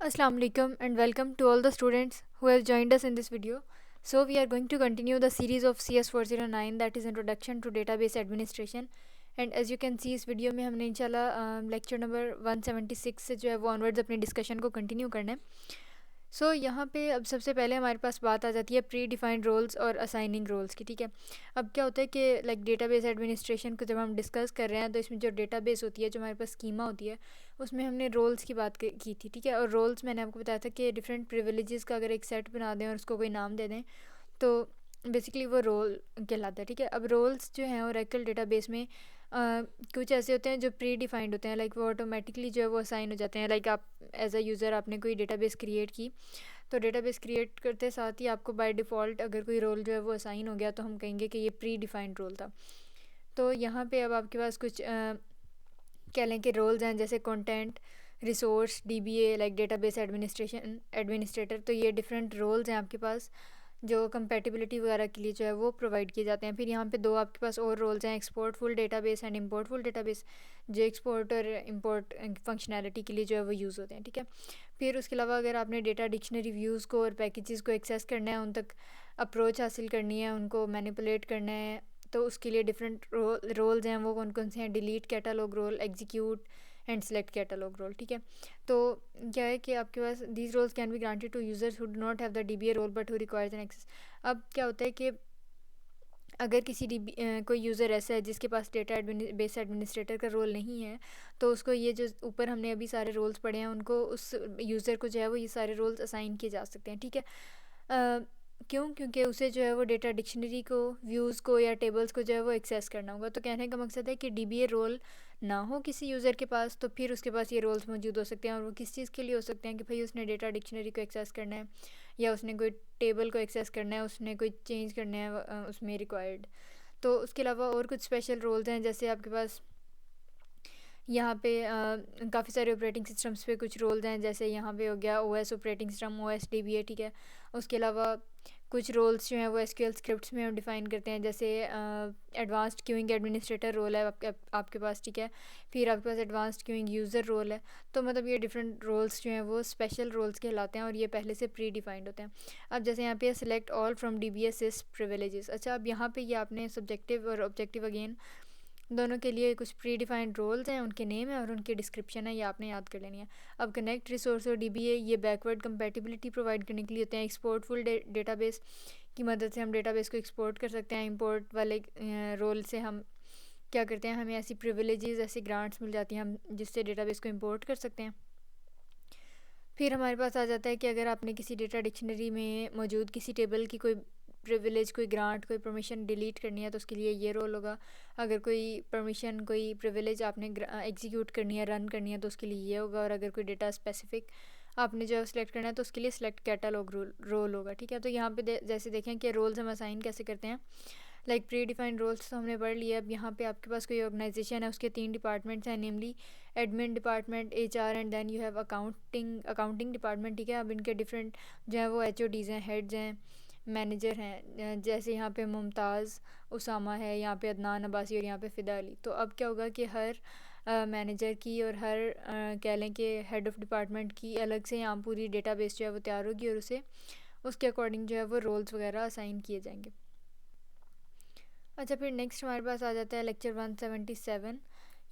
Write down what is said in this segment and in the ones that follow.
Assalamu alaikum and welcome to all the students who have joined us in this video. So we are going to continue the series of CS409, that is Introduction to Database Administration. And as you can see इस video में हमने इंशाल्लाह lecture number 176 से जो है वो onwards अपनी discussion को कंटिन्यू करना है. सो यहाँ पे अब सबसे पहले हमारे पास बात आ जाती है प्री डिफाइंड रोल्स और असाइनिंग रोल्स की. ठीक है, अब क्या होता है कि लाइक डेटाबेस एडमिनिस्ट्रेशन को जब हम डिस्कस कर रहे हैं तो इसमें जो डेटाबेस होती है, जो हमारे पास स्कीमा होती है, उसमें हमने रोल्स की बात की थी. ठीक है, और रोल्स मैंने आपको बताया था कि डिफरेंट प्रिविलेजेस का अगर एक सेट बना दें और उसको कोई नाम दे दें तो बेसिकली वो रोल कहलाता है. ठीक है, अब रोल्स जो हैं ओरेकल डेटाबेस में कुछ ऐसे होते हैं जो प्री डिफाइंड होते हैं, लाइक वो ऑटोमेटिकली जो है वो असाइन हो जाते हैं. लाइक आप एज अ यूज़र आपने कोई डेटाबेस क्रिएट की तो डेटाबेस क्रिएट करते साथ ही आपको बाय डिफ़ॉल्ट अगर कोई रोल जो है वो असाइन हो गया तो हम कहेंगे कि ये प्री डिफाइंड रोल था. तो यहाँ पे अब आपके पास कुछ कह लें कि रोल्स हैं जैसे content, resource, dBA like database administrator. तो ये डिफरेंट रोल्स हैं आपके पास जो कंपैटिबिलिटी वगैरह के लिए जो है वो प्रोवाइड किए जाते हैं. फिर यहाँ पे दो आपके पास और रोल्स हैं, export full database and import full database, जो एक्सपोर्ट और इंपोर्ट फंक्शनैलिटी के लिए जो है वो यूज़ होते हैं. ठीक है, फिर उसके अलावा अगर आपने डेटा डिक्शनरी व्यूज़ को और पैकेजेस को एक्सेस करना है, उन तक अप्रोच हासिल करनी है, उनको मैनिपुलेट करना है, तो उसके लिए डिफरेंट रोल्स हैं. वो कौन कौन से हैं? Delete catalogue role, execute and select catalogue role. ठीक है, तो क्या है कि आपके पास these roles can be granted to users who do not have the DBA role but who requires an access. अब क्या होता है कि अगर किसी कोई यूज़र ऐसा है जिसके पास डेटा बेस एडमिनिस्ट्रेटर का रोल नहीं है तो उसको ये जो ऊपर हमने अभी सारे रोल्स पढ़े हैं उनको उस यूज़र को जो है वो ये सारे रोल्स असाइन किए जा सकते हैं. ठीक है, क्यों? क्योंकि उसे जो है वो डेटा डिक्शनरी को, व्यूज़ को या टेबल्स को जो है वो एक्सेस करना होगा. तो कहने का मकसद है कि डीबीए रोल ना हो किसी यूज़र के पास तो फिर उसके पास ये रोल्स मौजूद हो सकते हैं. और वो किस चीज़ के लिए हो सकते हैं कि भाई उसने डेटा डिक्शनरी को एक्सेस करना है या उसने कोई टेबल को एक्सेस करना है, उसने कोई चेंज करना है उसमें रिक्वायर्ड. तो उसके अलावा और कुछ स्पेशल रोल्स हैं जैसे आपके पास यहाँ पे काफ़ी सारे ऑपरेटिंग सिस्टम्स पे कुछ रोल्स हैं. जैसे यहाँ पे हो गया OS operating system, OS dBA. ठीक है, उसके अलावा कुछ रोल्स जो हैं वो एसक्यूएल स्क्रिप्ट्स में हम डिफ़ाइन करते हैं. जैसे एडवांस्ड क्यूइंग एडमिनिस्ट्रेटर रोल है आपके पास. ठीक है, फिर आपके पास एडवांस्ड क्यूइंग यूज़र रोल है. तो मतलब ये डिफरेंट रोल्स जो हैं वो स्पेशल रोल्स कहलाते हैं और ये पहले से प्री डिफाइंड होते हैं. अब जैसे यहाँ पे select all from DBA sys privileges. अच्छा, अब यहाँ पे ये आपने सब्जेक्टिव और ऑब्जेक्टिव अगेन दोनों के लिए कुछ प्री डिफाइंड रोल्स हैं, उनके नेम है और उनकी डिस्क्रिप्शन है, ये आपने याद कर लेनी है. अब कनेक्ट, रिसोर्स और डीबीए ये बैकवर्ड कंपैटिबिलिटी प्रोवाइड करने के लिए होते हैं. एक्सपोर्ट फुल डेटाबेस की मदद से हम डेटाबेस को एक्सपोर्ट कर सकते हैं. इंपोर्ट वाले रोल से हम क्या करते हैं, हमें ऐसी प्रिविलेजेस, ऐसी ग्रांट्स मिल जाती हैं हम जिससे डेटाबेस को इंपोर्ट कर सकते हैं. फिर हमारे पास आ जाता है कि अगर आपने किसी डेटा डिक्शनरी में मौजूद किसी टेबल की कोई प्रिविलेज, कोई ग्रांट, कोई परमिशन डिलीट करनी है तो उसके लिए ये रोल होगा. अगर कोई परमिशन, कोई प्रिविलेज आपने एग्जीक्यूट करनी है, रन करनी है तो उसके लिए ये होगा. और अगर कोई डेटा स्पेसिफिक आपने जो सिलेक्ट करना है तो उसके लिए सिलेक्ट कैटालॉग रोल होगा. ठीक है, तो यहाँ पे जैसे देखें कि रोल्स हम असाइन कैसे करते हैं. लाइक प्री डिफाइंड रोल्स तो हमने पढ़ लिया. अब यहाँ पे आपके पास कोई ऑर्गेनाइजेशन है, उसके 3 डिपार्टमेंट्स हैं, namely admin department, HR and then you have accounting department. ठीक है, अब इनके डिफरेंट जो है वो एचओडीज़ हैं, हेड्स हैं, मैनेजर हैं. जैसे यहाँ पे मुमताज़, उसामा है, यहाँ पे अदनान अब्बासी और यहाँ पे फ़िदा अली. तो अब क्या होगा कि हर मैनेजर की और हर कह लें कि हेड ऑफ़ डिपार्टमेंट की अलग से यहाँ पूरी डेटाबेस जो है वो तैयार होगी और उसे उसके अकॉर्डिंग जो है वो रोल्स वगैरह असाइन किए जाएंगे. अच्छा, फिर नेक्स्ट हमारे पास आ जाता है लेक्चर 177.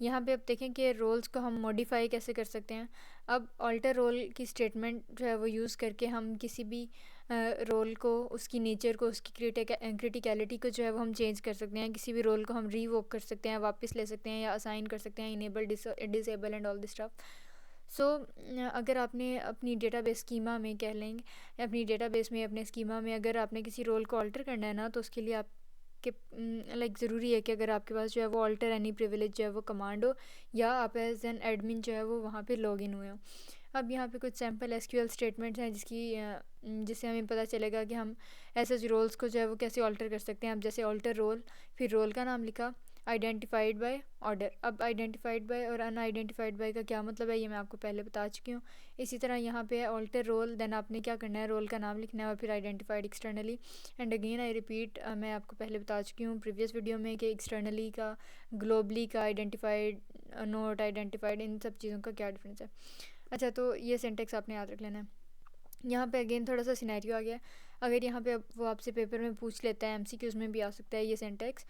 यहाँ पे अब देखें कि रोल्स को हम मॉडिफाई कैसे कर सकते हैं. अब ऑल्टर रोल की स्टेटमेंट जो है वो यूज़ करके हम किसी भी रोल को, उसकी नेचर को, उसकी क्रिटिकलिटी को जो है वो हम चेंज कर सकते हैं. किसी भी रोल को हम रीवोक कर सकते हैं, वापस ले सकते हैं या असाइन कर सकते हैं, enable, disable and all this stuff. So अगर आपने अपनी डेटाबेस स्कीमा में कह लेंगे, अपनी डेटाबेस में, अपने स्कीमा में अगर आपने किसी रोल को ऑल्टर करना है ना तो उसके लिए आप कि लाइक ज़रूरी है कि अगर आपके पास जो है वो ऑल्टर एनी प्रिविलेज जो है वो कमांड हो या आप एज एन एडमिन जो है वो वहाँ पे लॉगिन हुए हो. अब यहाँ पे कुछ सैम्पल एसक्यूएल स्टेटमेंट्स हैं जिससे हमें पता चलेगा कि हम ऐसे रोल्स को जो है वो कैसे ऑल्टर कर सकते हैं. अब जैसे ऑल्टर रोल, फिर रोल का नाम लिखा, आइडेंटिफाइड बाय ऑर्डर. अब आइडेंटिफाइड बाय और अनआइडेंटिफाइड बाय का क्या मतलब है ये मैं आपको पहले बता चुकी हूँ. इसी तरह यहाँ पे है ऑल्टर रोल, देन आपने क्या करना है, रोल का नाम लिखना है और फिर identified externally. And again I repeat, मैं आपको पहले बता चुकी हूँ प्रीवियस वीडियो में कि एक्सटर्नली का, ग्लोबली का, आइडेंटिफाइड, नोट आइडेंटिफाइड, इन सब चीज़ों का क्या डिफरेंस है. अच्छा, तो ये सिंटेक्स आपने याद रख लेना है। यहाँ पे अगेन थोड़ा सा सिनेरियो आ गया। अगर यहाँ पे वो आपसे पेपर में पूछ लेता है, एमसीक्यूज़ में भी आ सकता है ये सिंटेक्स,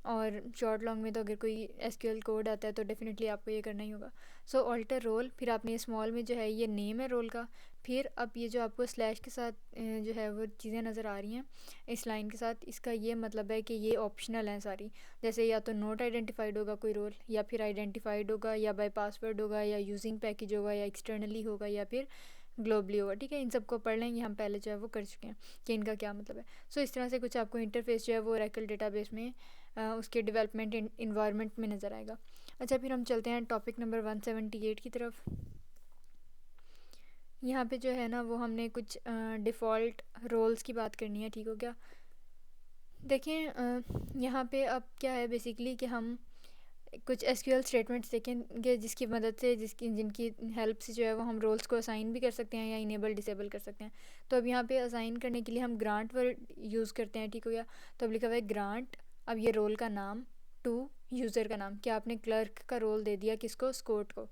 और शॉर्ट लॉन्ग में तो अगर कोई एसक्यूएल कोड आता है तो डेफिनेटली आपको ये करना ही होगा। सो ऑल्टर रोल, फिर आपने ये स्मॉल में जो है ये नेम है रोल का, फिर अब ये जो आपको स्लैश के साथ जो है वो चीज़ें नज़र आ रही हैं इस लाइन के साथ, इसका ये मतलब है कि ये ऑप्शनल हैं सारी। जैसे या तो नोट आइडेंटिफाइड होगा कोई रोल, या फिर आइडेंटिफाइड होगा, या बाय पासवर्ड होगा, या यूजिंग पैकेज होगा, या एक्सटर्नली होगा, या फिर ग्लोबली होगा। ठीक है, इन सबको पढ़ लेंगे, हम पहले जो है वो कर चुके हैं कि इनका क्या मतलब है। सो इस तरह से कुछ आपको इंटरफेस जो है वो ओरेकल डेटाबेस में उसके डेवलपमेंट इन्वायरमेंट में नज़र आएगा। अच्छा, फिर हम चलते हैं टॉपिक नंबर 178 की तरफ। यहाँ पे जो है ना वो हमने कुछ डिफ़ॉल्ट रोल्स की बात करनी है। ठीक हो गया। देखें यहाँ पे अब क्या है बेसिकली कि हम कुछ एसक्यूएल स्टेटमेंट्स देखेंगे जिसकी मदद से जिनकी हेल्प से जो है वो हम रोल्स को असाइन भी कर सकते हैं या इनेबल डिसेबल कर सकते हैं। तो अब यहाँ पे असाइन करने के लिए हम ग्रांट वर्ड यूज़ करते हैं। ठीक हो गया। तो अब लिखा हुआ है ग्रांट, अब ये रोल का नाम टू यूज़र का नाम, क्या आपने क्लर्क का रोल दे दिया किसको, स्कोट को।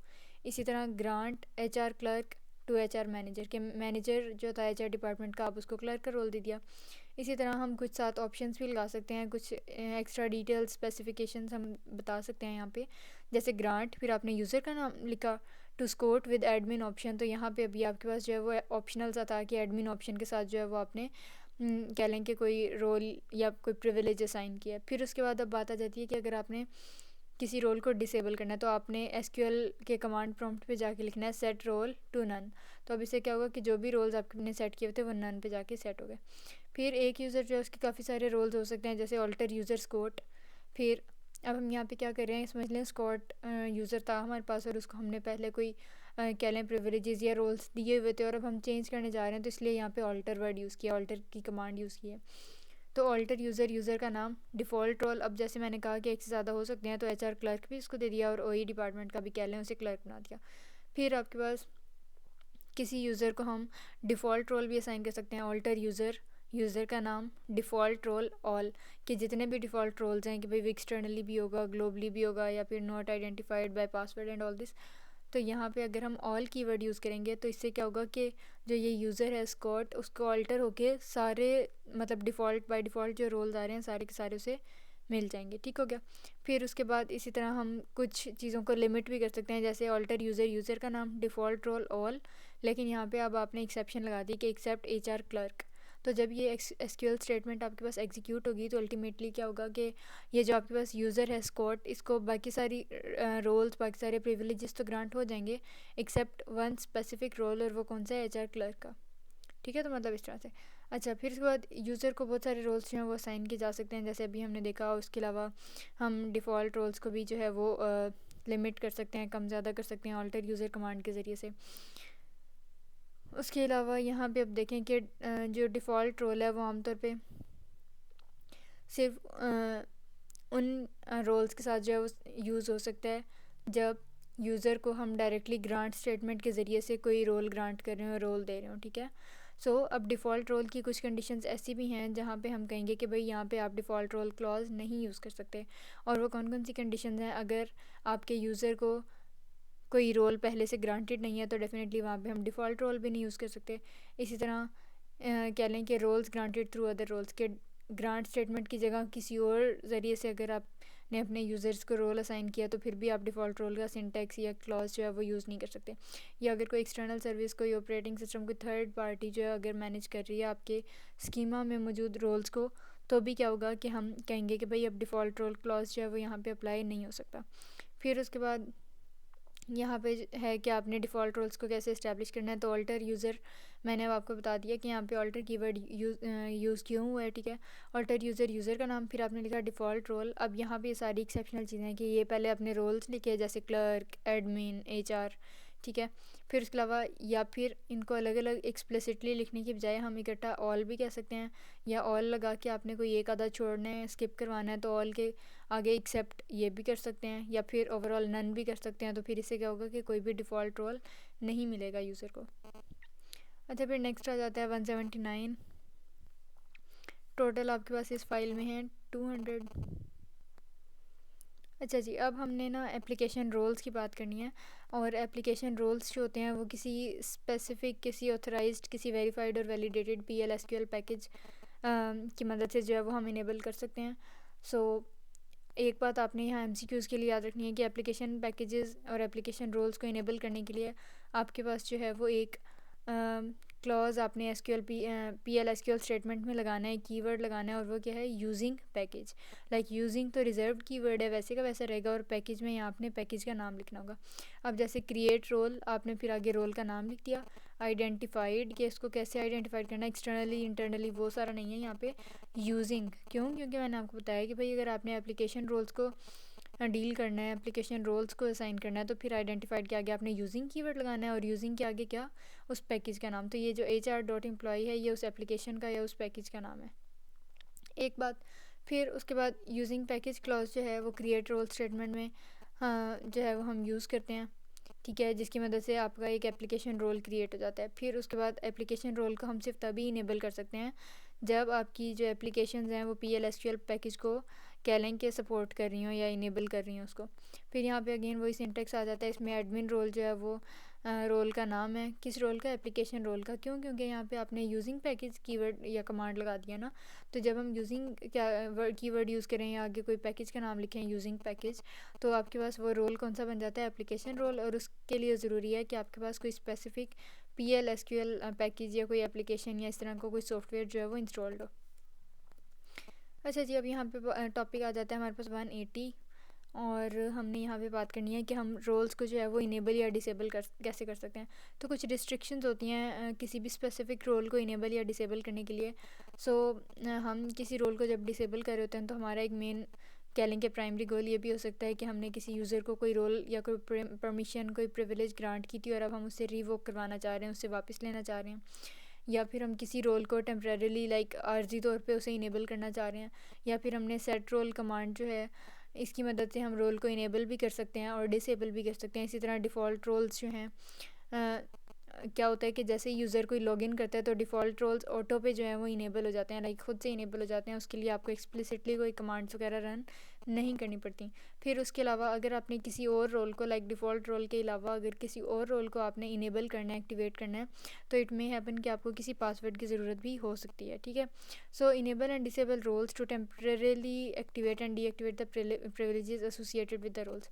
इसी तरह grant HR clerk to HR manager, के मैनेजर जो था एचआर डिपार्टमेंट का, आप उसको क्लर्क का रोल दे दिया। इसी तरह हम कुछ साथ ऑप्शंस भी लगा सकते हैं, कुछ एक्स्ट्रा डिटेल स्पेसिफिकेशंस हम बता सकते हैं यहाँ पे। जैसे ग्रांट, फिर आपने यूज़र का नाम लिखा, to Scott with admin option, तो यहाँ पे अभी आपके पास जो है वो ऑप्शनल सा था कि एडमिन ऑप्शन के साथ जो है वो आपने कह लें कि कोई रोल या कोई प्रिविलेज असाइन किया। फिर उसके बाद अब बात आ जाती है कि अगर आपने किसी रोल को डिसेबल करना है तो आपने एसक्यूएल के कमांड प्रॉम्प्ट पे जाके लिखना है सेट रोल टू नन। तो अब इससे क्या होगा कि जो भी रोल्स आपने सेट किए थे वो नन पे जाके सेट हो गए। फिर एक यूज़र जो है उसके काफ़ी सारे रोल्स हो सकते हैं, जैसे ऑल्टर यूज़र स्कोट। फिर अब हम यहाँ पे क्या कर रहे हैं, समझ लें स्कॉट यूज़र था हमारे पास और उसको हमने पहले कोई कह लें प्रिविलेजेस या रोल्स दिए हुए थे और अब हम चेंज करने जा रहे हैं, तो इसलिए यहाँ पे ऑल्टर वर्ड यूज़ किया, ऑल्टर की कमांड यूज़ की है। तो ऑल्टर यूज़र, यूज़र का नाम, डिफ़ॉल्ट रोल, अब जैसे मैंने कहा कि एक से ज़्यादा हो सकते हैं तो एचआर क्लर्क भी इसको दे दिया और ओई डिपार्टमेंट का भी कह लें उसे क्लर्क बना दिया। फिर आपके पास किसी यूज़र को हम डिफ़ॉल्ट रोल भी असाइन कर सकते हैं, ऑल्टर यूज़र, यूज़र का नाम, डिफ़ॉल्ट रोल ऑल, कि जितने भी डिफ़ॉल्ट रोल्स हैं कि भाई एक्सटर्नली भी होगा, ग्लोबली भी होगा, या फिर not identified by password and all this. तो यहाँ पे अगर हम ऑल कीवर्ड यूज़ करेंगे तो इससे क्या होगा कि जो ये यूज़र है स्कॉट, उसको ऑल्टर होके सारे मतलब डिफ़ॉल्ट बाय डिफ़ॉल्ट जो रोल्स आ रहे हैं सारे के सारे उसे मिल जाएंगे। ठीक हो गया। फिर उसके बाद इसी तरह हम कुछ चीज़ों को लिमिट भी कर सकते हैं, जैसे ऑल्टर यूज़र, यूज़र का नाम, डिफ़ॉल्ट रोल ऑल, लेकिन यहाँ पे अब आपने एक्सेप्शन लगा दी कि एक्सेप्ट एचआर क्लर्क। तो जब ये एसक्यूएल स्टेटमेंट आपके पास एग्जीक्यूट होगी तो अल्टीमेटली क्या होगा कि ये जो आपके पास यूज़र है स्कॉट, इसको बाकी सारी रोल्स, बाकी सारे प्रिविलेजेस तो ग्रांट हो जाएंगे एक्सेप्ट वन स्पेसिफिक रोल, और वो कौन सा है, एचआर क्लर्क का। ठीक है, तो मतलब इस तरह से। अच्छा, फिर उसके बाद यूज़र को बहुत सारे रोल्स जो हैं वो असाइन किए जा सकते हैं, जैसे अभी हमने देखा। उसके अलावा हम डिफ़ॉल्ट रोल्स को भी जो है वो लिमिट कर सकते हैं, कम ज़्यादा कर सकते हैं ऑल्टर यूज़र कमांड के ज़रिए से। उसके अलावा यहाँ पे अब देखें कि जो डिफ़ॉल्ट रोल है वो आमतौर पे सिर्फ उन रोल्स के साथ जो है वो यूज़ हो सकता है जब यूज़र को हम डायरेक्टली ग्रांट स्टेटमेंट के ज़रिए से कोई रोल ग्रांट कर रहे हो, रोल दे रहे हो। ठीक है। सो अब डिफ़ॉल्ट रोल की कुछ कंडीशंस ऐसी भी हैं जहाँ पे हम कहेंगे कि भाई यहाँ पे आप डिफ़ॉल्ट रोल क्लॉज नहीं यूज़ कर सकते। और वो कौन कौन सी कंडीशंस हैं, अगर आपके यूज़र को कोई रोल पहले से ग्रांटेड नहीं है तो डेफिनेटली वहाँ पे हम डिफ़ॉल्ट रोल भी नहीं यूज़ कर सकते। इसी तरह कह लें कि roles granted through other roles, के ग्रांट स्टेटमेंट की जगह किसी और ज़रिए से अगर आपने अपने यूज़र्स को रोल असाइन किया तो फिर भी आप डिफ़ॉल्ट रोल का सिंटैक्स या क्लॉज जो है वो यूज़ नहीं कर सकते। या अगर कोई एक्सटर्नल सर्विस, कोई ऑपरेटिंग सिस्टम, कोई थर्ड पार्टी जो है अगर मैनेज कर रही है आपके स्कीमा में मौजूद रोल्स को, तो भी क्या होगा कि हम कहेंगे कि भाई अब डिफ़ॉल्ट रोल क्लॉज जो है वो यहाँ पर अप्लाई नहीं हो सकता। फिर उसके बाद यहाँ पे है कि आपने डिफ़ॉल्ट रोल्स को कैसे इस्टेब्लिश करना है। तो ऑल्टर यूज़र, मैंने अब आपको बता दिया कि यहाँ पे ऑल्टर कीवर्ड यूज़ क्यों हुआ है। ठीक है। ऑल्टर यूज़र, यूज़र का नाम, फिर आपने लिखा डिफ़ॉल्ट रोल। अब यहाँ पे सारी एक्सेप्शनल चीज़ें हैं कि ये पहले अपने रोल्स लिखे जैसे क्लर्क, एडमिन, एचआर। ठीक है। फिर उसके अलावा या फिर इनको अलग अलग एक्सप्लिसिटली लिखने की बजाय हम इकट्ठा ऑल भी कह सकते हैं, या ऑल लगा के आपने कोई एक आधा छोड़ना है, स्किप करवाना है तो ऑल के आगे एक्सेप्ट ये भी कर सकते हैं, या फिर ओवरऑल नन भी कर सकते हैं। तो फिर इससे क्या होगा कि कोई भी डिफ़ॉल्ट रोल नहीं मिलेगा यूज़र को। अच्छा, फिर नेक्स्ट आ जाता है 179। टोटल आपके पास इस फाइल में है 200। अच्छा जी, अब हमने ना एप्लीकेशन रोल्स की बात करनी है। और एप्लीकेशन रोल्स जो होते हैं वो किसी स्पेसिफिक, किसी ऑथराइज्ड, किसी वेरीफाइड और वैलिडेटेड PL/SQL पैकेज की मदद से जो है वो हम इनेबल कर सकते हैं। सो एक बात आपने यहाँ MCQs के लिए याद रखनी है कि एप्लीकेशन पैकेजेस और एप्लीकेशन रोल्स को इनेबल करने के लिए आपके पास जो है वो एक क्लॉज आपने PL/SQL स्टेटमेंट में लगाना है, कीवर्ड लगाना है, और वो क्या है, यूजिंग पैकेज। लाइक यूजिंग तो रिजर्व्ड कीवर्ड है, वैसे का वैसा रहेगा, और पैकेज में यहाँ आपने पैकेज का नाम लिखना होगा। अब जैसे क्रिएट रोल, आपने फिर आगे रोल का नाम लिख दिया। आइडेंटिफाइड, कि इसको कैसे आइडेंटिफाइड करना है, एक्सटर्नली इंटरनली, वो सारा नहीं है यहाँ पे। यूजिंग क्यों, क्योंकि मैंने आपको बताया कि भाई अगर आपने एप्लीकेशन रोल्स को डील करना है, एप्लीकेशन रोल्स को असाइन करना है, तो फिर आइडेंटिफाइड के आगे आपने यूजिंग कीवर्ड लगाना है, और यूजिंग के आगे क्या, उस पैकेज का नाम। तो ये जो HR.employee है, ये उस एप्लीकेशन का या उस पैकेज का नाम है। एक बात, फिर उसके बाद यूजिंग पैकेज क्लॉज जो है वो क्रिएट रोल स्टेटमेंट में जो है वो हम यूज़ करते हैं, ठीक है, जिसकी मदद से आपका एक एप्लीकेशन रोल क्रिएट हो जाता है। फिर उसके बाद एप्लीकेशन रोल को हम सिर्फ तभी इनेबल कर सकते हैं जब आपकी जो एप्लीकेशंस हैं वो PL/SQL पैकेज को कैलेंग के सपोर्ट कर रही हो या इनेबल कर रही हो उसको। फिर यहाँ पे अगेन वही सिंटेक्स आ जाता है, इसमें एडमिन रोल जो है वो रोल का नाम है। किस रोल का, एप्लीकेशन रोल का। क्यों, क्योंकि यहाँ पे आपने यूजिंग पैकेज कीवर्ड या कमांड लगा दिया ना, तो जब हम यूजिंग क्या कीवर्ड यूज़ करें या आगे कोई पैकेज का नाम लिखें यूजिंग पैकेज, तो आपके पास वो रोल कौन सा बन जाता है, एप्लीकेशन रोल। और उसके लिए ज़रूरी है कि आपके पास कोई स्पेसिफिक PL/SQL पैकेज या कोई एप्लीकेशन या इस तरह का कोई सॉफ्टवेयर जो है वो इंस्टॉल्ड हो। अच्छा जी, अब यहाँ पे टॉपिक आ जाता है हमारे पास 180, और हमने यहाँ पे बात करनी है कि हम रोल्स को जो है वो इनेबल या डिसेबल कैसे कर सकते हैं। तो कुछ रिस्ट्रिक्शंस होती हैं किसी भी स्पेसिफिक रोल को इनेबल या डिसेबल करने के लिए। सो हम किसी रोल को जब डिसेबल कर रहे होते हैं तो हमारा एक मेन कैलिंग के प्राइमरी गोल ये भी हो सकता है कि हमने किसी यूज़र को कोई रोल या कोई परमिशन, कोई प्रिविलेज ग्रांट की थी और अब हम उससे रिवोक करवाना चाह रहे हैं, उससे वापस लेना चाह रहे हैं। या फिर हम किसी रोल को टेम्परेरीली लाइक आर्जी तौर पे उसे इनेबल करना चाह रहे हैं। या फिर हमने सेट रोल कमांड जो है, इसकी मदद से हम रोल को इनेबल भी कर सकते हैं और डिसेबल भी कर सकते हैं। इसी तरह डिफ़ॉल्ट रोल्स जो हैं, क्या होता है कि जैसे यूज़र कोई लॉगिन करता है तो डिफ़ॉल्ट रोल्स ऑटो पे जो है वो इनेबल हो जाते हैं, लाइक खुद से इनेबल हो जाते हैं। उसके लिए आपको एक्सप्लिसिटली कोई कमांड्स वगैरह रन नहीं करनी पड़ती। फिर उसके अलावा अगर आपने किसी और रोल को, लाइक डिफ़ॉल्ट रोल के अलावा अगर किसी और रोल को आपने इनेबल करना है, एक्टिवेट करना है, तो इट मे हैपन कि आपको किसी पासवर्ड की ज़रूरत भी हो सकती है, ठीक है। So enable and disable roles to temporarily activate and deactivate the privileges associated with the roles.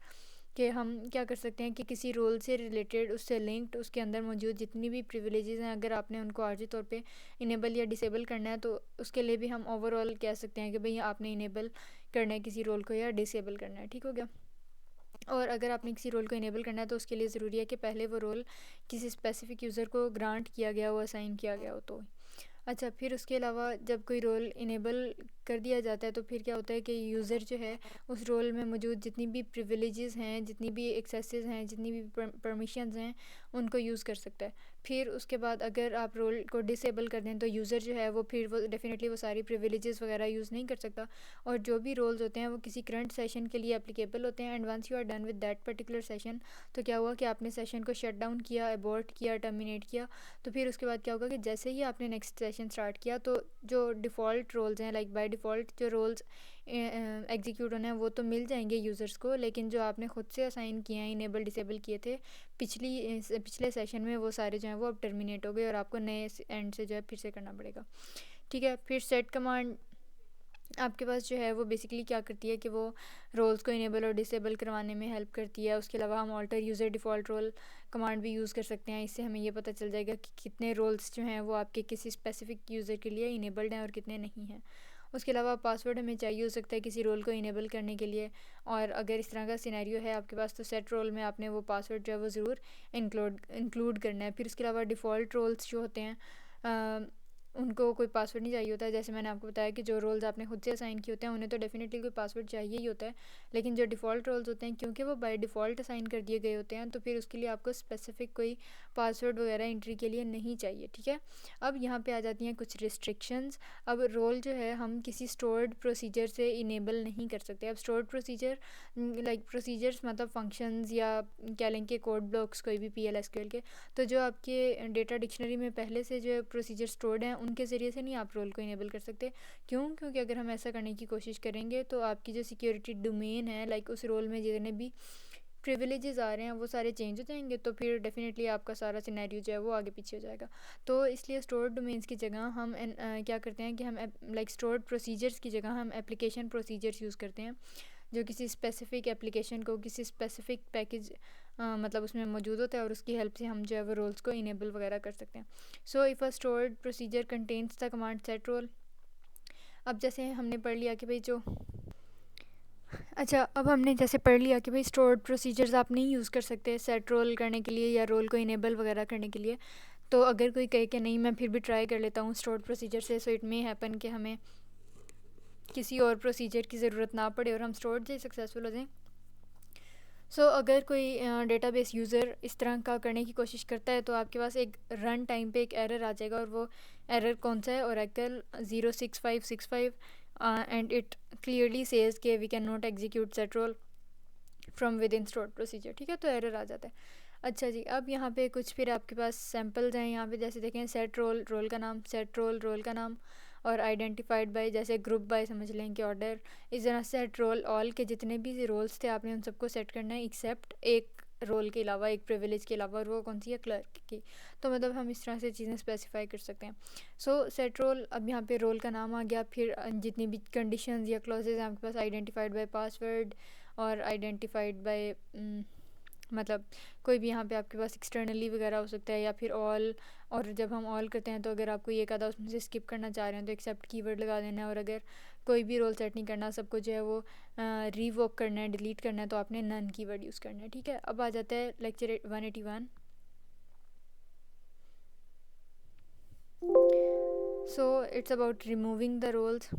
कि हम क्या कर सकते हैं कि किसी रोल से रिलेटेड, उससे लिंक्ड, उसके अंदर मौजूद जितनी भी प्रिविलेजेस हैं, अगर आपने उनको आर्जी तौर पे इनेबल या डिसेबल करना है, तो उसके लिए भी हम ओवरऑल कह सकते हैं कि भाई आपने इनेबल करना है किसी रोल को या डिसेबल करना है, ठीक हो गया। और अगर आपने किसी रोल को इनेबल करना है तो उसके लिए ज़रूरी है कि पहले वो रोल किसी स्पेसिफिक यूज़र को ग्रांट किया गया हो, असाइन किया गया हो। तो अच्छा, फिर उसके अलावा जब कोई रोल इनेबल कर दिया जाता है तो फिर क्या होता है कि यूज़र जो है उस रोल में मौजूद जितनी भी प्रिविलेजेस हैं, जितनी भी एक्सेसेस हैं, जितनी भी परमिशंस हैं, उनको यूज़ कर सकता है। फिर उसके बाद अगर आप रोल को डिसेबल कर दें तो यूज़र जो है वो फिर वो डेफिनेटली वो सारी प्रिविलेजेस वगैरह यूज़ नहीं कर सकता। और जो भी रोल्स होते हैं वो किसी करंट सेशन के लिए एप्लीकेबल होते हैं। And once you are done with that particular session, तो क्या हुआ कि आपने सेशन को शट डाउन किया, अबॉर्ट किया, टर्मिनेट किया, तो फिर उसके बाद क्या होगा कि जैसे ही आपने नेक्स्ट सेशन स्टार्ट किया तो जो डिफ़ॉल्ट रोल्स हैं, लाइक बाय डिफ़ॉल्ट जो रोल्स एग्जीक्यूट होने हैं वो तो मिल जाएंगे यूज़र्स को, लेकिन जो आपने ख़ुद से असाइन किए हैं, इनेबल डिसेबल किए थे पिछले सेशन में, वो सारे जो हैं वो अब टर्मिनेट हो गए और आपको नए एंड से जो है फिर से करना पड़ेगा, ठीक है। फिर सेट कमांड आपके पास जो है वो बेसिकली क्या करती है कि वो रोल्स को इनेबल और डिसेबल करवाने में हेल्प करती है। उसके अलावा हम alter user default role command भी यूज़ कर सकते हैं। इससे हमें ये पता चल जाएगा कि कितने रोल्स जो हैं वो आपके किसी स्पेसिफिक यूज़र के लिए इनेबल्ड हैं और कितने नहीं हैं। उसके अलावा पासवर्ड हमें चाहिए हो सकता है किसी रोल को इनेबल करने के लिए, और अगर इस तरह का सिनेरियो है आपके पास तो सेट रोल में आपने वो पासवर्ड जो है वो ज़रूर इंक्लूड करना है। फिर उसके अलावा डिफ़ॉल्ट रोल्स जो होते हैं उनको कोई पासवर्ड नहीं चाहिए होता है। जैसे मैंने आपको बताया कि जो रोल्स आपने खुद से असाइन किए होते हैं उन्हें तो डेफिनेटली कोई पासवर्ड चाहिए ही होता है, लेकिन जो डिफ़ॉल्ट रोल्स होते हैं क्योंकि वो बाय डिफ़ॉल्ट असाइन कर दिए गए होते हैं तो फिर उसके लिए आपको स्पेसिफिक कोई पासवर्ड वगैरह एंट्री के लिए नहीं चाहिए, ठीक है। अब यहाँ पे आ जाती हैं कुछ रिस्ट्रिक्शंस। अब रोल जो है हम किसी स्टोर्ड प्रोसीजर से इनेबल नहीं कर सकते। अब स्टोर्ड प्रोसीजर लाइक प्रोसीजर्स मतलब फंक्शंस या क्या लें के कोड ब्लॉक्स कोई भी PL/SQL के, तो जो आपके डेटा डिक्शनरी में पहले से जो प्रोसीजर स्टोर्ड हैं उनके ज़रिए से नहीं आप रोल को इनेबल कर सकते। क्यों? क्योंकि अगर हम ऐसा करने की कोशिश करेंगे तो आपकी जो सिक्योरिटी डोमेन है, लाइक उस रोल में जितने भी प्रिविलेजेस आ रहे हैं वो सारे चेंज हो जाएंगे, तो फिर डेफिनेटली आपका सारा सिनेरियो जो है वो आगे पीछे हो जाएगा। तो इसलिए स्टोर्ड डोमेन्स की जगह हम क्या करते हैं कि हम लाइक स्टोर्ड प्रोसीजर्स की जगह हम एप्लीकेशन प्रोसीजर्स यूज़ करते हैं, जो किसी स्पेसिफिक एप्लीकेशन को किसी स्पेसिफिक पैकेज मतलब उसमें मौजूद होता है, और उसकी हेल्प से हम जो है वो रोल्स को इनेबल वगैरह कर सकते हैं। So if a stored procedure contains the command set role. अब जैसे हमने पढ़ लिया कि भाई जो अब हमने जैसे पढ़ लिया कि भाई स्टोर्ड प्रोसीजर्स आप नहीं यूज़ कर सकते सेट रोल करने के लिए या रोल को इनेबल वगैरह करने के लिए। तो अगर कोई कहे कि नहीं मैं फिर भी ट्राई कर लेता हूँ स्टोर्ड प्रोसीजर से, सो इट मे हैपन कि हमें किसी और प्रोसीजर की ज़रूरत ना पड़े और हम स्टोर्ड से सक्सेसफुल हो जाएं। सो अगर कोई डेटाबेस यूज़र इस तरह का करने की कोशिश करता है तो आपके पास एक रन टाइम पे एक एरर आ जाएगा, और वो एरर कौन सा है? Oracle 06565 and it clearly says के we can not execute set role from within stored procedure. ठीक है, तो एरर आ जाता है। अच्छा जी, अब यहाँ पे कुछ फिर आपके पास सैम्पल्स हैं। यहाँ पे जैसे देखें सेट रोल, रोल का नाम, सेट रोल, रोल का नाम, और आइडेंटिफाइड बाय, जैसे ग्रुप बाय समझ लें कि ऑर्डर। इस तरह सेट रोल ऑल के जितने भी रोल्स थे आपने उन सबको सेट करना है एक्सेप्ट एक रोल के अलावा, एक प्रिविलेज के अलावा, और वो कौन सी है? क्लर्क की। तो मतलब हम इस तरह से चीज़ें स्पेसिफाई कर सकते हैं। सो सेट रोल, अब यहाँ पे रोल का नाम आ गया, फिर जितनी भी कंडीशंस या क्लॉजेज हैं आपके पास, आइडेंटिफाइड बाय पासवर्ड और आइडेंटिफाइड बाय मतलब कोई भी यहाँ पे आपके पास एक्सटर्नली वगैरह हो सकता है, या फिर ऑल। और जब हम ऑल करते हैं तो अगर आप कोई एक आधा उसमें से स्किप करना चाह रहे हैं तो एक्सेप्ट कीवर्ड लगा देना है, और अगर कोई भी रोल सेट नहीं करना, सबको जो है वो रीवोक करना है, डिलीट करना है, तो आपने नन कीवर्ड यूज़ करना है। ठीक है, अब आ जाता है lecture 181। So it's about removing the roles.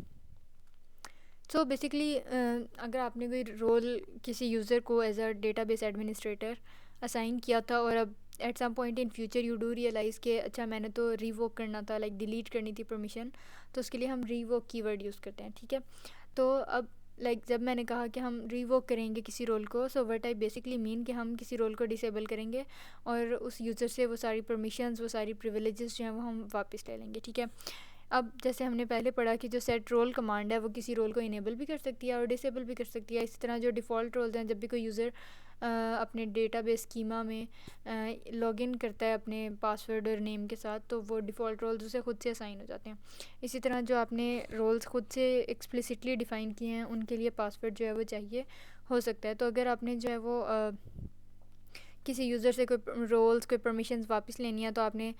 So basically अगर आपने कोई रोल किसी यूज़र को as a database administrator assign किया था, और अब at some point in future you do realise कि अच्छा मैंने तो रीवोक करना था, लाइक डिलीट करनी थी परमिशन, तो उसके लिए हम रीवोक कीवर्ड यूज़ करते हैं। ठीक है, तो अब जब मैंने कहा कि हम रीवोक करेंगे किसी रोल को, so what I basically mean कि हम किसी रोल को डिसेबल करेंगे और उस यूज़र से वो सारी परमिशंस, वो सारी प्रिविलेजेस जो हैं वो हम वापस ले लेंगे। ठीक है, अब जैसे हमने पहले पढ़ा कि जो सेट रोल कमांड है वो किसी रोल को इनेबल भी कर सकती है और डिसेबल भी कर सकती है। इसी तरह जो डिफ़ॉल्ट रोल्स हैं, जब भी कोई यूज़र अपने डेटाबेस स्कीमा में लॉगिन करता है अपने पासवर्ड और नेम के साथ, तो वो डिफ़ॉल्ट रोल्स उसे खुद से असाइन हो जाते हैं। इसी तरह जो आपने रोल्स खुद से एक्सप्लिसिटली डिफ़ाइन किए हैं उनके लिए पासवर्ड जो है वो चाहिए हो सकता है। तो अगर आपने जो है वो किसी यूज़र से कोई रोल्स, कोई परमिशंस वापस लेनी है, तो आपने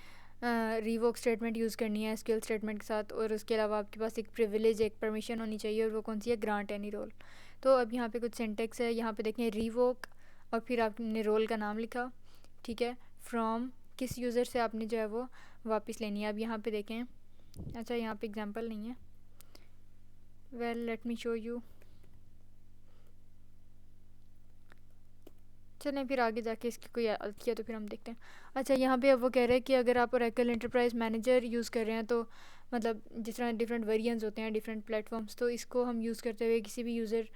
रीवोक स्टेटमेंट यूज़ करनी है स्किल स्टेटमेंट के साथ, और उसके अलावा आपके पास एक प्रिविलेज, एक परमिशन होनी चाहिए, और वो कौन सी है? Grant any role. तो अब यहाँ पे कुछ सिंटेक्स है, यहाँ पे देखें रीवोक, और फिर आपने रोल का नाम लिखा। ठीक है, फ्रॉम किस यूज़र से आपने जो है वो वापस लेनी है। अब यहाँ पे देखें, अच्छा यहाँ पे एग्जांपल नहीं है, well let me show you. चलें फिर आगे जाके इसकी कोई किया तो फिर हम देखते हैं। अच्छा, यहाँ पे अब वो कह रहे हैं कि अगर आप ओरेकल एंटरप्राइज मैनेजर यूज़ कर रहे हैं, तो मतलब जिस तरह डिफरेंट वेरिएंट्स होते हैं डिफरेंट प्लेटफॉर्म्स, तो इसको हम यूज़ करते हुए किसी भी यूज़र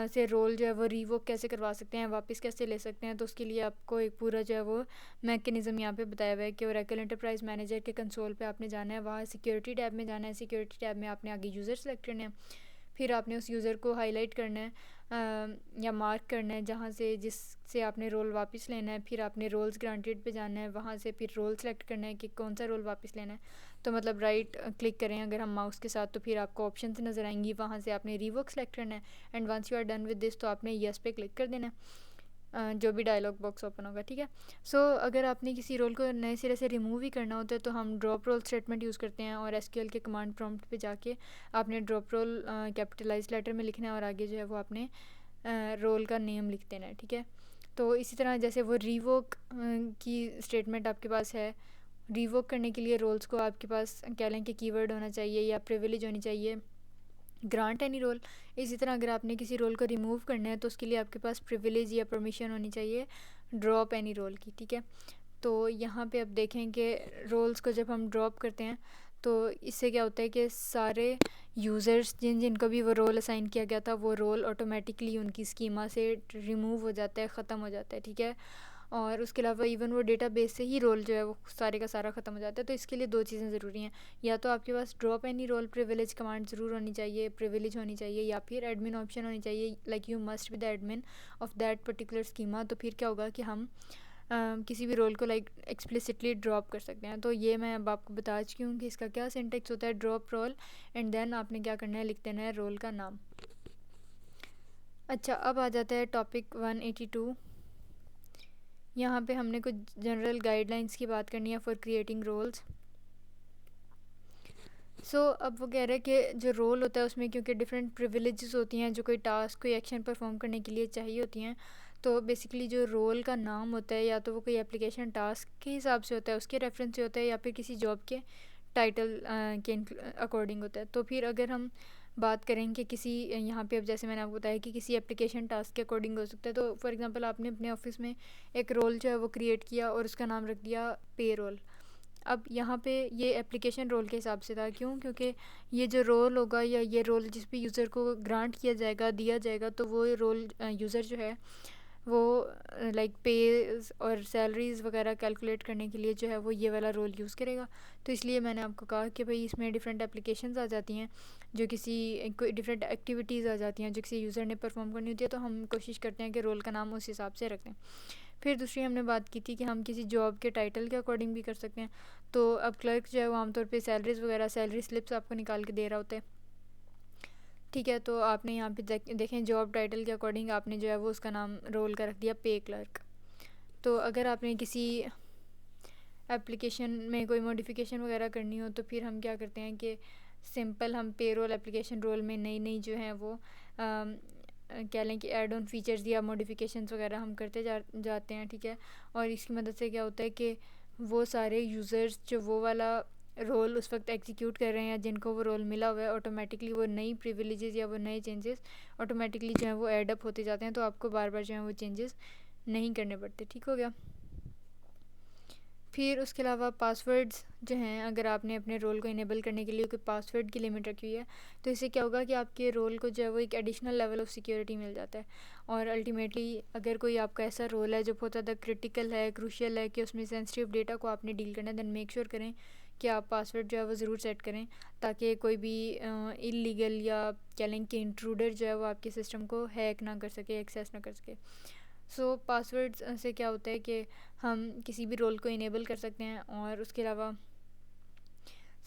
से रोल जो है वो रीवोक कैसे करवा सकते हैं, वापस कैसे ले सकते हैं। तो उसके लिए आपको एक पूरा जो है वो मैकेनिज़्म यहाँ पे बताया हुआ है कि ओरेकल एंटरप्राइज मैनेजर के कंसोल पे आपने जाना है, वहाँ सिक्योरिटी टैब में जाना है, सिक्योरिटी टैब में आपने आगे यूज़र सेलेक्ट करना है, फिर आपने उस यूज़र को हाईलाइट करना है या मार्क करना है जहाँ से जिससे आपने रोल वापस लेना है, फिर आपने रोल्स ग्रांटेड पे जाना है, वहाँ से फिर रोल सेलेक्ट करना है कि कौन सा रोल वापस लेना है। तो मतलब राइट क्लिक करें अगर हम माउस के साथ, तो फिर आपको ऑप्शंस नज़र आएंगी, वहाँ से आपने रीवोक सेलेक्ट करना है, and once you are done with this तो आपने येस पे क्लिक कर देना है, जो भी डायलॉग बॉक्स ओपन होगा। ठीक है, सो अगर आपने किसी रोल को नए सिरे से रिमूव ही करना होता है तो हम ड्रॉप रोल स्टेटमेंट यूज़ करते हैं, और एसक्यूएल के कमांड प्रॉम्प्ट पे जाके आपने ड्रॉप रोल कैपिटलाइज लेटर में लिखना है, और आगे जो है वो आपने रोल का नेम लिख देना है। ठीक है, तो इसी तरह जैसे वो रीवोक की स्टेटमेंट आपके पास है, रीवोक करने के लिए रोल्स को आपके पास कह लें कि कीवर्ड होना चाहिए या प्रिविलेज होनी चाहिए, ग्रांट एनी रोल। इसी तरह अगर आपने किसी रोल को रिमूव करना है तो उसके लिए आपके पास प्रिविलेज या परमिशन होनी चाहिए ड्रॉप एनी रोल की। ठीक है, तो यहाँ पे अब देखें कि रोल्स को जब हम ड्रॉप करते हैं तो इससे क्या होता है कि सारे यूज़र्स जिनको भी वो रोल असाइन किया गया था वो रोल ऑटोमेटिकली उनकी स्कीमा से रिमूव हो जाता है, ख़त्म हो जाता है। ठीक है, और उसके अलावा इवन वो डेटाबेस से ही रोल जो है वो सारे का सारा ख़त्म हो जाता है। तो इसके लिए दो चीज़ें ज़रूरी हैं, या तो आपके पास drop any role privilege command ज़रूर होनी चाहिए, प्रिविलेज होनी चाहिए, या फिर एडमिन ऑप्शन होनी चाहिए, like you must be the admin of that particular schema. तो फिर क्या होगा कि हम किसी भी रोल को लाइक एक्सप्लिसिटली ड्रॉप कर सकते हैं। तो ये मैं अब आपको बता चुकी हूँ कि इसका क्या सिंटेक्स होता है, ड्रॉप रोल, एंड देन आपने क्या करना है, लिख देना है रोल का नाम। अच्छा, अब आ जाता है टॉपिक 182। यहाँ पे हमने कुछ जनरल गाइडलाइंस की बात करनी है फॉर क्रिएटिंग रोल्स। अब वो कह रहे हैं कि जो रोल होता है उसमें क्योंकि डिफरेंट प्रिविलेजेस होती हैं जो कोई टास्क कोई एक्शन परफॉर्म करने के लिए चाहिए होती हैं, तो बेसिकली जो रोल का नाम होता है या तो वो कोई एप्लीकेशन टास्क के हिसाब से होता है, उसके रेफरेंस से होता है, या फिर किसी जॉब के टाइटल के अकॉर्डिंग होता है। तो फिर अगर हम बात करें कि किसी यहाँ पे अब जैसे मैंने आपको बताया कि किसी एप्लीकेशन टास्क के अकॉर्डिंग हो सकता है, तो फॉर एग्जांपल आपने अपने ऑफिस में एक रोल जो है वो क्रिएट किया और उसका नाम रख दिया पे रोल। अब यहाँ पे ये एप्लीकेशन रोल के हिसाब से था, क्यों? क्योंकि ये जो रोल होगा या ये रोल जिस भी यूज़र को ग्रांट किया जाएगा, दिया जाएगा, तो वो रोल यूज़र जो है वो लाइक पे और सैलरीज़ वगैरह कैलकुलेट करने के लिए जो है वो ये वाला रोल यूज़ करेगा। तो इसलिए मैंने आपको कहा कि भाई इसमें डिफरेंट एप्लीकेशंस आ जाती हैं, जो किसी कोई डिफरेंट एक्टिविटीज़ आ जाती हैं जो किसी यूज़र ने परफॉर्म करनी होती है, तो हम कोशिश करते हैं कि रोल का नाम उस हिसाब से रख दें। फिर दूसरी हमने बात की थी कि हम किसी जॉब के टाइटल के अकॉर्डिंग भी कर सकते हैं। तो अब क्लर्क जो है वो आमतौर पे सैलरीज़ वगैरह सैलरी स्लिप्स आपको निकाल के दे रहा होता है, ठीक है। तो आपने यहाँ पे देखें जॉब टाइटल के अकॉर्डिंग आपने जो है वो उसका नाम रोल का रख दिया पे क्लर्क। तो अगर आपने किसी एप्लीकेशन में कोई मॉडिफिकेशन वगैरह करनी हो तो फिर हम क्या करते हैं कि सिंपल हम पे रोल एप्लीकेशन रोल में नई नई जो है वो कह लें कि एड ऑन फीचर्स या मॉडिफिकेशंस वगैरह हम करते जाते हैं, ठीक है। और इसकी मदद से क्या होता है कि वो सारे यूज़र्स जो वो वाला रोल उस वक्त एग्जीक्यूट कर रहे हैं जिनको वो रोल मिला हुआ है, ऑटोमेटिकली वो नई प्रिविलेजेस या वो नए चेंजेस ऑटोमेटिकली जो है वो ऐड अप होते जाते हैं, तो आपको बार बार जो है वो चेंजेस नहीं करने पड़ते, ठीक हो गया। फिर उसके अलावा पासवर्ड्स जो हैं, अगर आपने अपने रोल को इनेबल करने के लिए कोई पासवर्ड की लिमिट रखी हुई है तो इससे क्या होगा कि आपके रोल को जो है वो एक एडिशनल लेवल ऑफ सिक्योरिटी मिल जाता है। और अल्टीमेटली अगर कोई आपका ऐसा रोल है जो बहुत ज़्यादा क्रिटिकल है, क्रूशियल है, कि उसमें सेंसिटिव डेटा को आपने डील करना है, देन मेक श्योर करें कि आप पासवर्ड जो है वो ज़रूर सेट करें, ताकि कोई भी इलीगल या कह लें कि इंट्रूडर जो है वो आपके सिस्टम को हैक ना कर सके, एक्सेस ना कर सके। पासवर्ड्स से क्या होता है कि हम किसी भी रोल को इनेबल कर सकते हैं। और उसके अलावा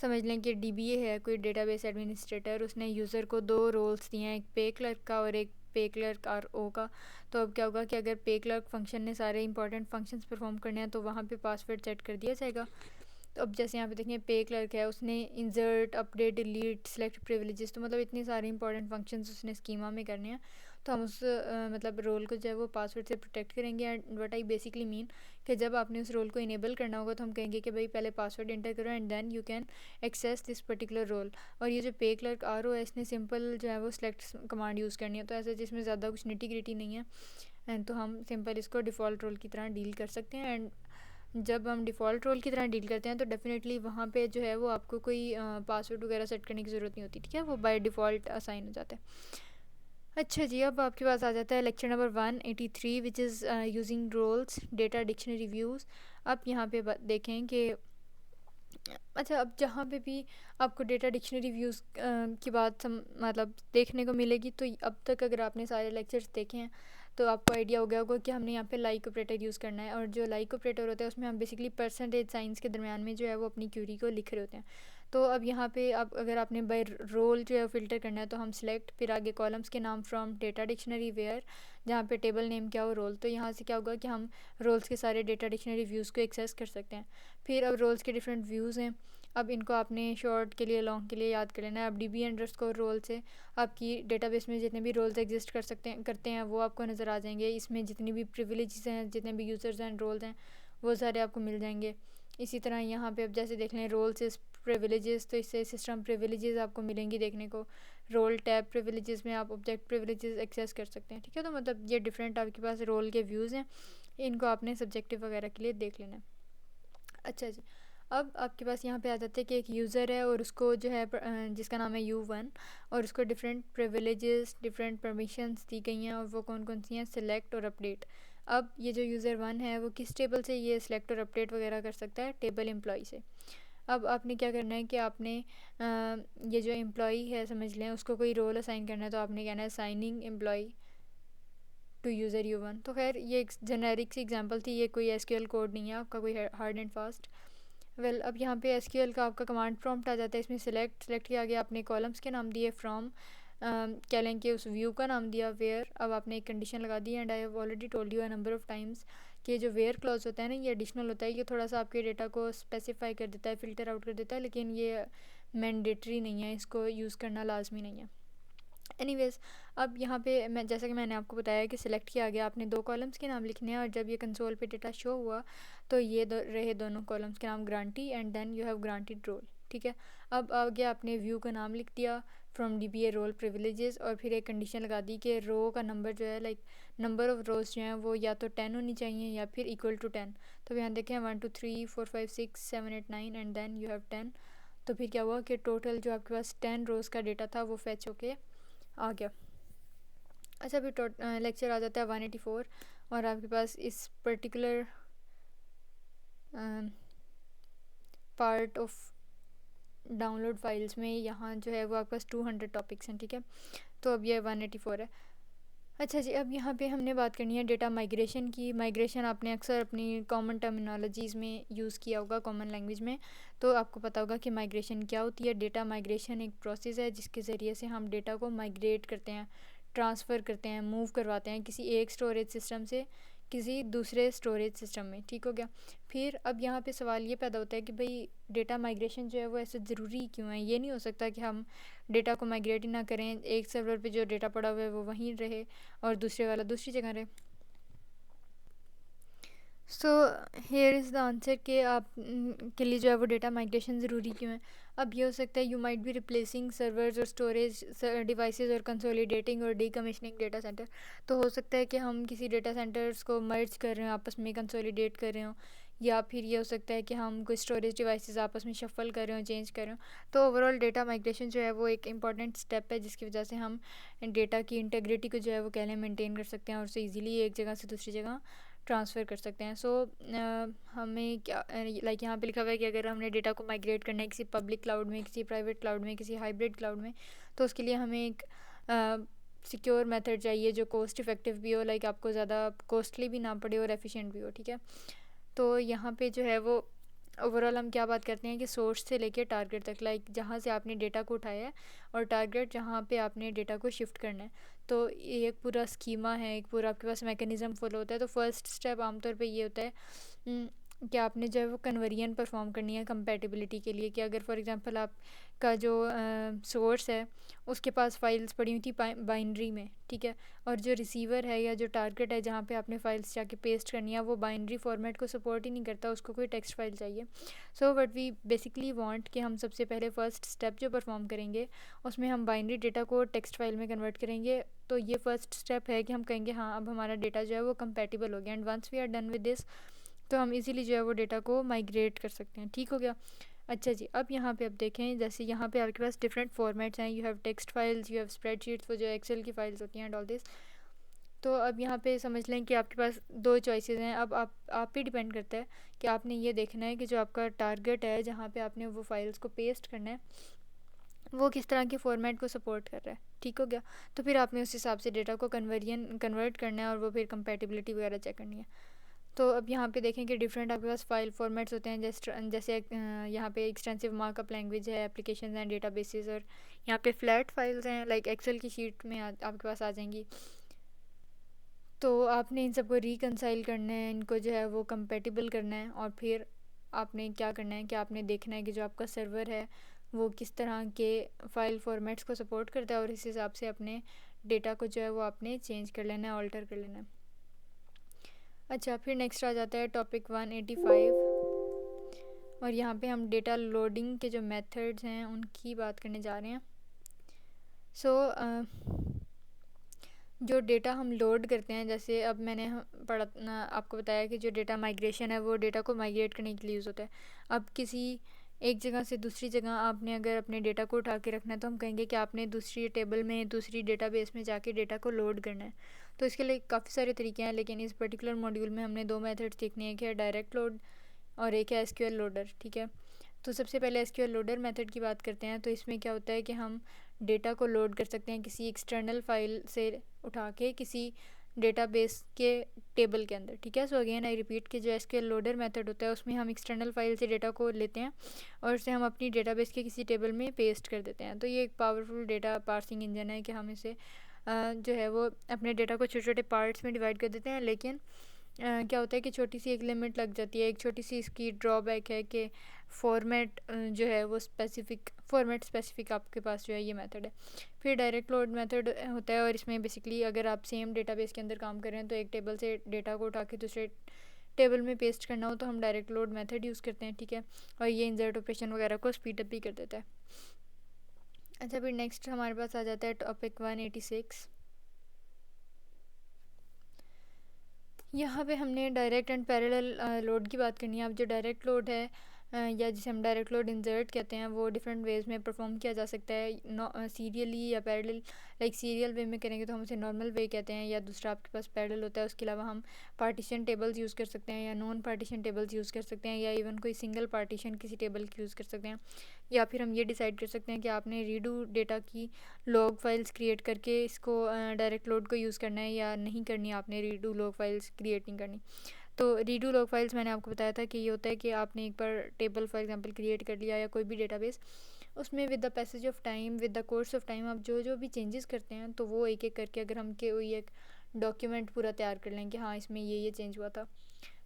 समझ लें कि DBA है कोई डेटाबेस एडमिनिस्ट्रेटर, उसने यूज़र को दो रोल्स दिए हैं, एक पे क्लर्क का और एक पे क्लर्क RO का। तो अब क्या होगा कि अगर पे क्लर्क फंक्शन ने सारे इंपॉर्टेंट फंक्शंस परफॉर्म करने हैं तो वहाँ पे पासवर्ड सेट कर दिया जाएगा। तो अब जैसे यहाँ पे देखें पे क्लर्क है, उसने insert, update, delete, select privileges, तो मतलब इतने सारे इंपॉर्टेंट फंक्शंस उसने स्कीमा में करने हैं। तो हम उस मतलब रोल को जो है वो पासवर्ड से प्रोटेक्ट करेंगे। And what I basically mean कि जब आपने उस रोल को इनेबल करना होगा तो हम कहेंगे कि भाई पहले पासवर्ड एंटर करो and then you can access this particular role. और ये जो पे क्लर्क RO है, इसने सिंपल जो है वो सेलेक्ट कमांड यूज़ करनी है, तो ऐसे जिसमें ज़्यादा कुछ निटी ग्रिटी नहीं है, एंड तो हम सिंपल इसको डिफ़ॉल्ट रोल की तरह डील कर सकते हैं। एंड जब हम डिफ़ॉल्ट रोल की तरह डील करते हैं तो डेफिनेटली वहाँ पे जो है वो आपको कोई पासवर्ड वगैरह सेट करने की ज़रूरत नहीं होती, ठीक है, वो बाय डिफ़ॉल्ट असाइन हो जाता है। अच्छा जी, अब आपके पास आ जाता है lecture number 183 which is using roles data dictionary views. आप यहाँ पे देखें कि अच्छा, अब जहाँ पे भी आपको डेटा डिक्शनरी व्यूज़ की बात मतलब देखने को मिलेगी, तो अब तक अगर आपने सारे लेक्चर्स देखे हैं तो आपको आइडिया हो गया होगा कि हमने यहाँ पे लाइक ऑपरेटर यूज़ करना है। और जो लाइक ऑपरेटर होता है उसमें हम बेसिकली परसेंटेज साइंस के दरमियान में जो है वो अपनी क्यूरी को लिख रहे होते हैं। तो अब यहाँ पे अब अगर आपने बाय रोल जो है फ़िल्टर करना है तो हम सिलेक्ट, फिर आगे कॉलम्स के नाम फ्रॉम डेटा डिक्शनरी वेयर, जहाँ पे टेबल नेम क्या हो रोल, तो यहाँ से क्या होगा कि हम रोल्स के सारे डेटा डिक्शनरी व्यूज़ को एक्सेस कर सकते हैं। फिर अब रोल्स के डिफरेंट व्यूज़ हैं, अब इनको आपने शॉर्ट के लिए लॉन्ग के लिए याद कर लेना है। अब DB_रोल रोल से आपकी डेटाबेस में जितने भी रोल्स एग्जिस्ट करते हैं वो आपको नज़र आ जाएंगे। इसमें जितनी भी प्रिविलेजेस हैं, जितने भी यूज़र्स एंड रोल्स हैं, वो सारे आपको मिल जाएंगे। इसी तरह यहाँ पे अब जैसे देख लें रोल से प्रिविलेजेस, तो इससे सिस्टम प्रिविलेजेस आपको मिलेंगी देखने को। रोल टैब प्रिविलेजेस में आप ऑब्जेक्ट प्रिविलेजेस एक्सेस कर सकते हैं, ठीक है। तो मतलब ये डिफरेंट आपके पास रोल के व्यूज़ हैं, इनको आपने सब्जेक्टिव वगैरह के लिए देख लेना है। अच्छा जी, अब आपके पास यहाँ पे आ जाते हैं कि एक यूज़र है और उसको जो है जिसका नाम है U1, और उसको डिफरेंट प्रिविलेजेस, डिफरेंट परमिशंस दी गई हैं, और वो कौन कौन सी हैं, सिलेक्ट और अपडेट। अब ये जो यूज़र 1 है वो किस टेबल से ये सिलेक्ट और अपडेट वगैरह कर सकता है, टेबल एम्प्लॉय से। अब आपने क्या करना है कि आपने ये जो एम्प्लॉय है समझ लें, उसको कोई रोल असाइन करना है, तो आपने कहना है signing employ to user U1। तो खैर ये एक जेनेरिक सी एग्जांपल थी, ये कोई SQL कोड नहीं है आपका, कोई हार्ड एंड फास्ट। वेल अब यहाँ पे SQL का आपका कमांड प्रॉम्प्ट आ जाता है, इसमें सेलेक्ट के आगे आपने कॉलम्स के नाम दिए, फ्रॉम क्या लें कि उस व्यू का नाम दिया, वेयर। अब आपने एक कंडीशन लगा दी, and I have already told you a number of times कि जो वेयर क्लॉज होता है ना, ये एडिशनल होता है, ये थोड़ा सा आपके डेटा को स्पेसिफाई कर देता है, फ़िल्टर आउट कर देता है, लेकिन ये मैंडेटरी नहीं है, इसको यूज़ करना लाजमी नहीं है। एनीवेज़ अब यहाँ पे मैं, जैसा कि मैंने आपको बताया कि सिलेक्ट किया गया, आपने 2 कॉलम्स के नाम लिखने हैं, और जब ये कंसोल पे डेटा शो हुआ तो ये रहे दोनों कॉलम्स के नाम, grantee and then you have granted role. ठीक है, अब आगे आपने व्यू का नाम लिख दिया, फ्रॉम DBA रोल प्रिविलेजेस, और फिर एक कंडीशन लगा दी कि रो का नंबर जो है, लाइक नंबर ऑफ रोज जो हैं वो या तो 10 होनी चाहिए या फिर इक्वल टू 10। तो यहाँ देखें 1 2 3 4 5 6 7 8 9 एंड देन यू हैव 10। तो फिर क्या हुआ कि टोटल जो आपके पास 10 रोज़ का डेटा था वो फेच होके आ गया। अच्छा, फिर लेक्चर आ जाता है 184, और आपके पास इस particular part of download files में यहाँ जो है वो आपके पास 200 टॉपिक्स हैं। ठीक है, तो अब ये 184 है। अच्छा जी, अब यहाँ पे हमने बात करनी है डेटा माइग्रेशन की। माइग्रेशन आपने अक्सर अपनी कॉमन टर्मिनोलॉजीज़ में यूज़ किया होगा, कॉमन लैंग्वेज में, तो आपको पता होगा कि माइग्रेशन क्या होती है। डेटा माइग्रेशन एक प्रोसेस है जिसके ज़रिए से हम डेटा को माइग्रेट करते हैं, ट्रांसफ़र करते हैं, मूव करवाते हैं किसी एक स्टोरेज सिस्टम से किसी दूसरे स्टोरेज सिस्टम में। ठीक हो गया। फिर अब यहाँ पे सवाल ये पैदा होता है कि भाई डेटा माइग्रेशन जो है वो ऐसे ज़रूरी क्यों है। ये नहीं हो सकता कि हम डेटा को माइग्रेट ही ना करें, एक सर्वर पे जो डेटा पड़ा हुआ है वो वहीं रहे और दूसरे वाला दूसरी जगह रहे। So here is the answer कि आप के लिए जो है वो डेटा माइग्रेशन ज़रूरी क्यों है। अब ये हो सकता है you might be replacing servers और स्टोरेज डिवाइसेस और कंसोलिडेटिंग और डीकमिशनिंग डेटा सेंटर। तो हो सकता है कि हम किसी डेटा सेंटर्स को मर्ज कर रहे हो, आपस में कंसोलिडेट कर रहे हो, या फिर ये हो सकता है कि हम कोई स्टोरेज डिवाइसेस आपस में शफल कर रहे हो, चेंज कर रहे हो। तो ओवरऑल डेटा माइग्रेशन जो है वो एक इंपॉर्टेंट स्टेप है जिसकी वजह से हम डेटा की इंटेग्रिटी को जो है वो कह लें मेंटेन कर सकते हैं और उसे ईज़िली एक जगह से दूसरी जगह ट्रांसफ़र कर सकते हैं। सो हमें क्या लाइक यहाँ पे लिखा हुआ है कि अगर हमने डेटा को माइग्रेट करना है किसी पब्लिक क्लाउड में, किसी प्राइवेट क्लाउड में, किसी हाइब्रिड क्लाउड में, तो उसके लिए हमें एक सिक्योर मेथड चाहिए जो कोस्ट इफ़ेक्टिव भी हो, लाइक आपको ज़्यादा कॉस्टली भी ना पड़े और एफिशिएंट भी हो। ठीक है, तो यहाँ पे जो है वो ओवरऑल हम क्या बात करते हैं कि सोर्स से लेके टारगेट तक, लाइक जहाँ से आपने डेटा को उठाया है और टारगेट जहाँ पे आपने डेटा को शिफ्ट करना है, तो ये एक पूरा स्कीमा है, एक पूरा आपके पास मैकेनिज़्म फॉलो होता है। तो फर्स्ट स्टेप आमतौर पे ये होता है कि आपने जो है वो कन्वर्जन परफॉर्म करनी है कंपैटिबिलिटी के लिए, कि अगर फॉर एग्जांपल आपका जो सोर्स है उसके पास फाइल्स पड़ी हुई थी बाइनरी में, ठीक है, और जो रिसीवर है या जो टारगेट है जहाँ पे आपने फाइल्स जाके पेस्ट करनी है वो बाइनरी फॉर्मेट को सपोर्ट ही नहीं करता, उसको कोई टेक्स्ट फाइल चाहिए। So what we basically want कि हम सबसे पहले फर्स्ट स्टेप जो परफॉर्म करेंगे उसमें हम बाइनरी डेटा को टेक्स्ट फाइल में कन्वर्ट करेंगे। तो ये फर्स्ट स्टेप है कि हम कहेंगे हाँ अब हमारा डेटा जो है वो कंपैटिबल हो गया, and once we are done with this तो हम इजीली जो है वो डेटा को माइग्रेट कर सकते हैं। ठीक हो गया। अच्छा जी, अब यहाँ पे आप देखें, जैसे यहाँ पे आपके पास डिफरेंट फॉर्मेट्स हैं, you have text files, you have spreadsheets, वो जो एक्सेल की फाइल्स होती हैं एंड ऑल दिस। तो अब यहाँ पे समझ लें कि आपके पास 2 चॉइसेस हैं। अब आप पे डिपेंड करता है कि आपने ये देखना है कि जो आपका टारगेट है जहाँ पे आपने वो फाइल्स को पेस्ट करना है वो किस तरह के फॉर्मेट को सपोर्ट कर रहा है। ठीक हो गया। तो फिर आपने उस हिसाब से डेटा को कन्वर्ट करना है और वो फिर कंपैटिबिलिटी वगैरह चेक करनी है। तो अब यहाँ पे देखें कि डिफरेंट आपके पास फाइल फॉर्मेट्स होते हैं, जैसे यहाँ पे एक्सटेंसिव मार्कअप लैंग्वेज है, एप्लीकेशन हैं, डेटाबेसेस, और यहाँ पे फ्लैट फाइल्स हैं, लाइक एक्सेल की शीट में आपके पास आ जाएंगी। तो आपने इन सबको रिकंसाइल करना है, इनको जो है वो कंपेटिबल करना है, और फिर आपने क्या करना है कि आपने देखना है कि जो आपका सर्वर है वो किस तरह के फ़ाइल फॉर्मेट्स को सपोर्ट करता है, और इस हिसाब से अपने डेटा को जो है वो आपने चेंज कर लेना है, ऑल्टर कर लेना है। अच्छा, फिर नेक्स्ट आ जाता है टॉपिक 185, और यहाँ पे हम डेटा लोडिंग के जो मेथड्स हैं उनकी बात करने जा रहे हैं। सो जो डेटा हम लोड करते हैं, जैसे अब मैंने आपको बताया कि जो डेटा माइग्रेशन है वो डेटा को माइग्रेट करने के लिए यूज़ होता है। अब किसी एक जगह से दूसरी जगह आपने अगर अपने डेटा को उठा के रखना है तो हम कहेंगे कि आपने दूसरी टेबल में, दूसरी डेटाबेस में जाके डेटा को लोड करना है। तो इसके लिए काफ़ी सारे तरीके हैं, लेकिन इस पर्टिकुलर मॉड्यूल में हमने 2 मेथड्स देखने हैं, एक है डायरेक्ट लोड और एक है एसक्यूएल लोडर। ठीक है, तो सबसे पहले एसक्यूएल लोडर मेथड की बात करते हैं। तो इसमें क्या होता है कि हम डेटा को लोड कर सकते हैं किसी एक्सटर्नल फाइल से उठा के किसी डेटाबेस के टेबल के अंदर। ठीक है, सो अगेन आई रिपीट कि जो एसक्यूएल लोडर मेथड होता है उसमें हम एक्सटर्नल फाइल से डेटा को लेते हैं और उसे हम अपनी डेटाबेस के किसी टेबल में पेस्ट कर देते हैं। तो ये एक पावरफुल डेटा पार्सिंग इंजन है कि हम इसे जो है वो अपने डेटा को छोटे छोटे पार्ट्स में डिवाइड कर देते हैं, लेकिन क्या होता है कि छोटी सी एक लिमिट लग जाती है। एक छोटी सी इसकी ड्रॉबैक है कि फॉर्मेट जो है वो स्पेसिफिक आपके पास जो है ये मेथड है। फिर डायरेक्ट लोड मेथड होता है और इसमें बेसिकली अगर आप सेम डेटाबेस के अंदर काम कर रहे हैं तो एक टेबल से डेटा को उठा के दूसरे टेबल में पेस्ट करना हो तो हम डायरेक्ट लोड मेथड यूज़ करते हैं। ठीक है, और ये इंसर्ट ऑपरेशन वगैरह को स्पीड अप भी कर देता है। अच्छा, फिर नेक्स्ट हमारे पास आ जाता है टॉपिक 186। यहाँ पे हमने डायरेक्ट एंड पैरेलल लोड की बात करनी है। अब जो डायरेक्ट लोड है या जिसे हम डायरेक्ट लोड इंसर्ट कहते हैं वो डिफरेंट वेज़ में परफॉर्म किया जा सकता है, सीरियली या पैरेलल। लाइक सीरियल वे में करेंगे तो हम उसे नॉर्मल वे कहते हैं, या दूसरा आपके पास पैरेलल होता है। उसके अलावा हम पार्टीशन टेबल्स यूज़ कर सकते हैं या नॉन पार्टीशन टेबल्स यूज़ कर सकते हैं, या इवन कोई सिंगल पार्टीशन किसी टेबल की यूज़ कर सकते हैं। या फिर हम ये डिसाइड कर सकते हैं कि आपने रीडू डेटा की लॉग फाइल्स क्रिएट करके इसको डायरेक्ट लोड को यूज़ करना है या नहीं करनी, आपने रीडू लॉग फाइल्स क्रिएट नहीं करनी। तो रीडू लॉग फाइल्स मैंने आपको बताया था कि ये होता है कि आपने एक बार टेबल फॉर एग्जांपल क्रिएट कर लिया या कोई भी डेटाबेस, उसमें with the passage of time, with the course of time आप जो जो भी चेंजेस करते हैं तो वो एक एक करके अगर हम कोई एक डॉक्यूमेंट पूरा तैयार कर लें कि हाँ इसमें ये चेंज हुआ था,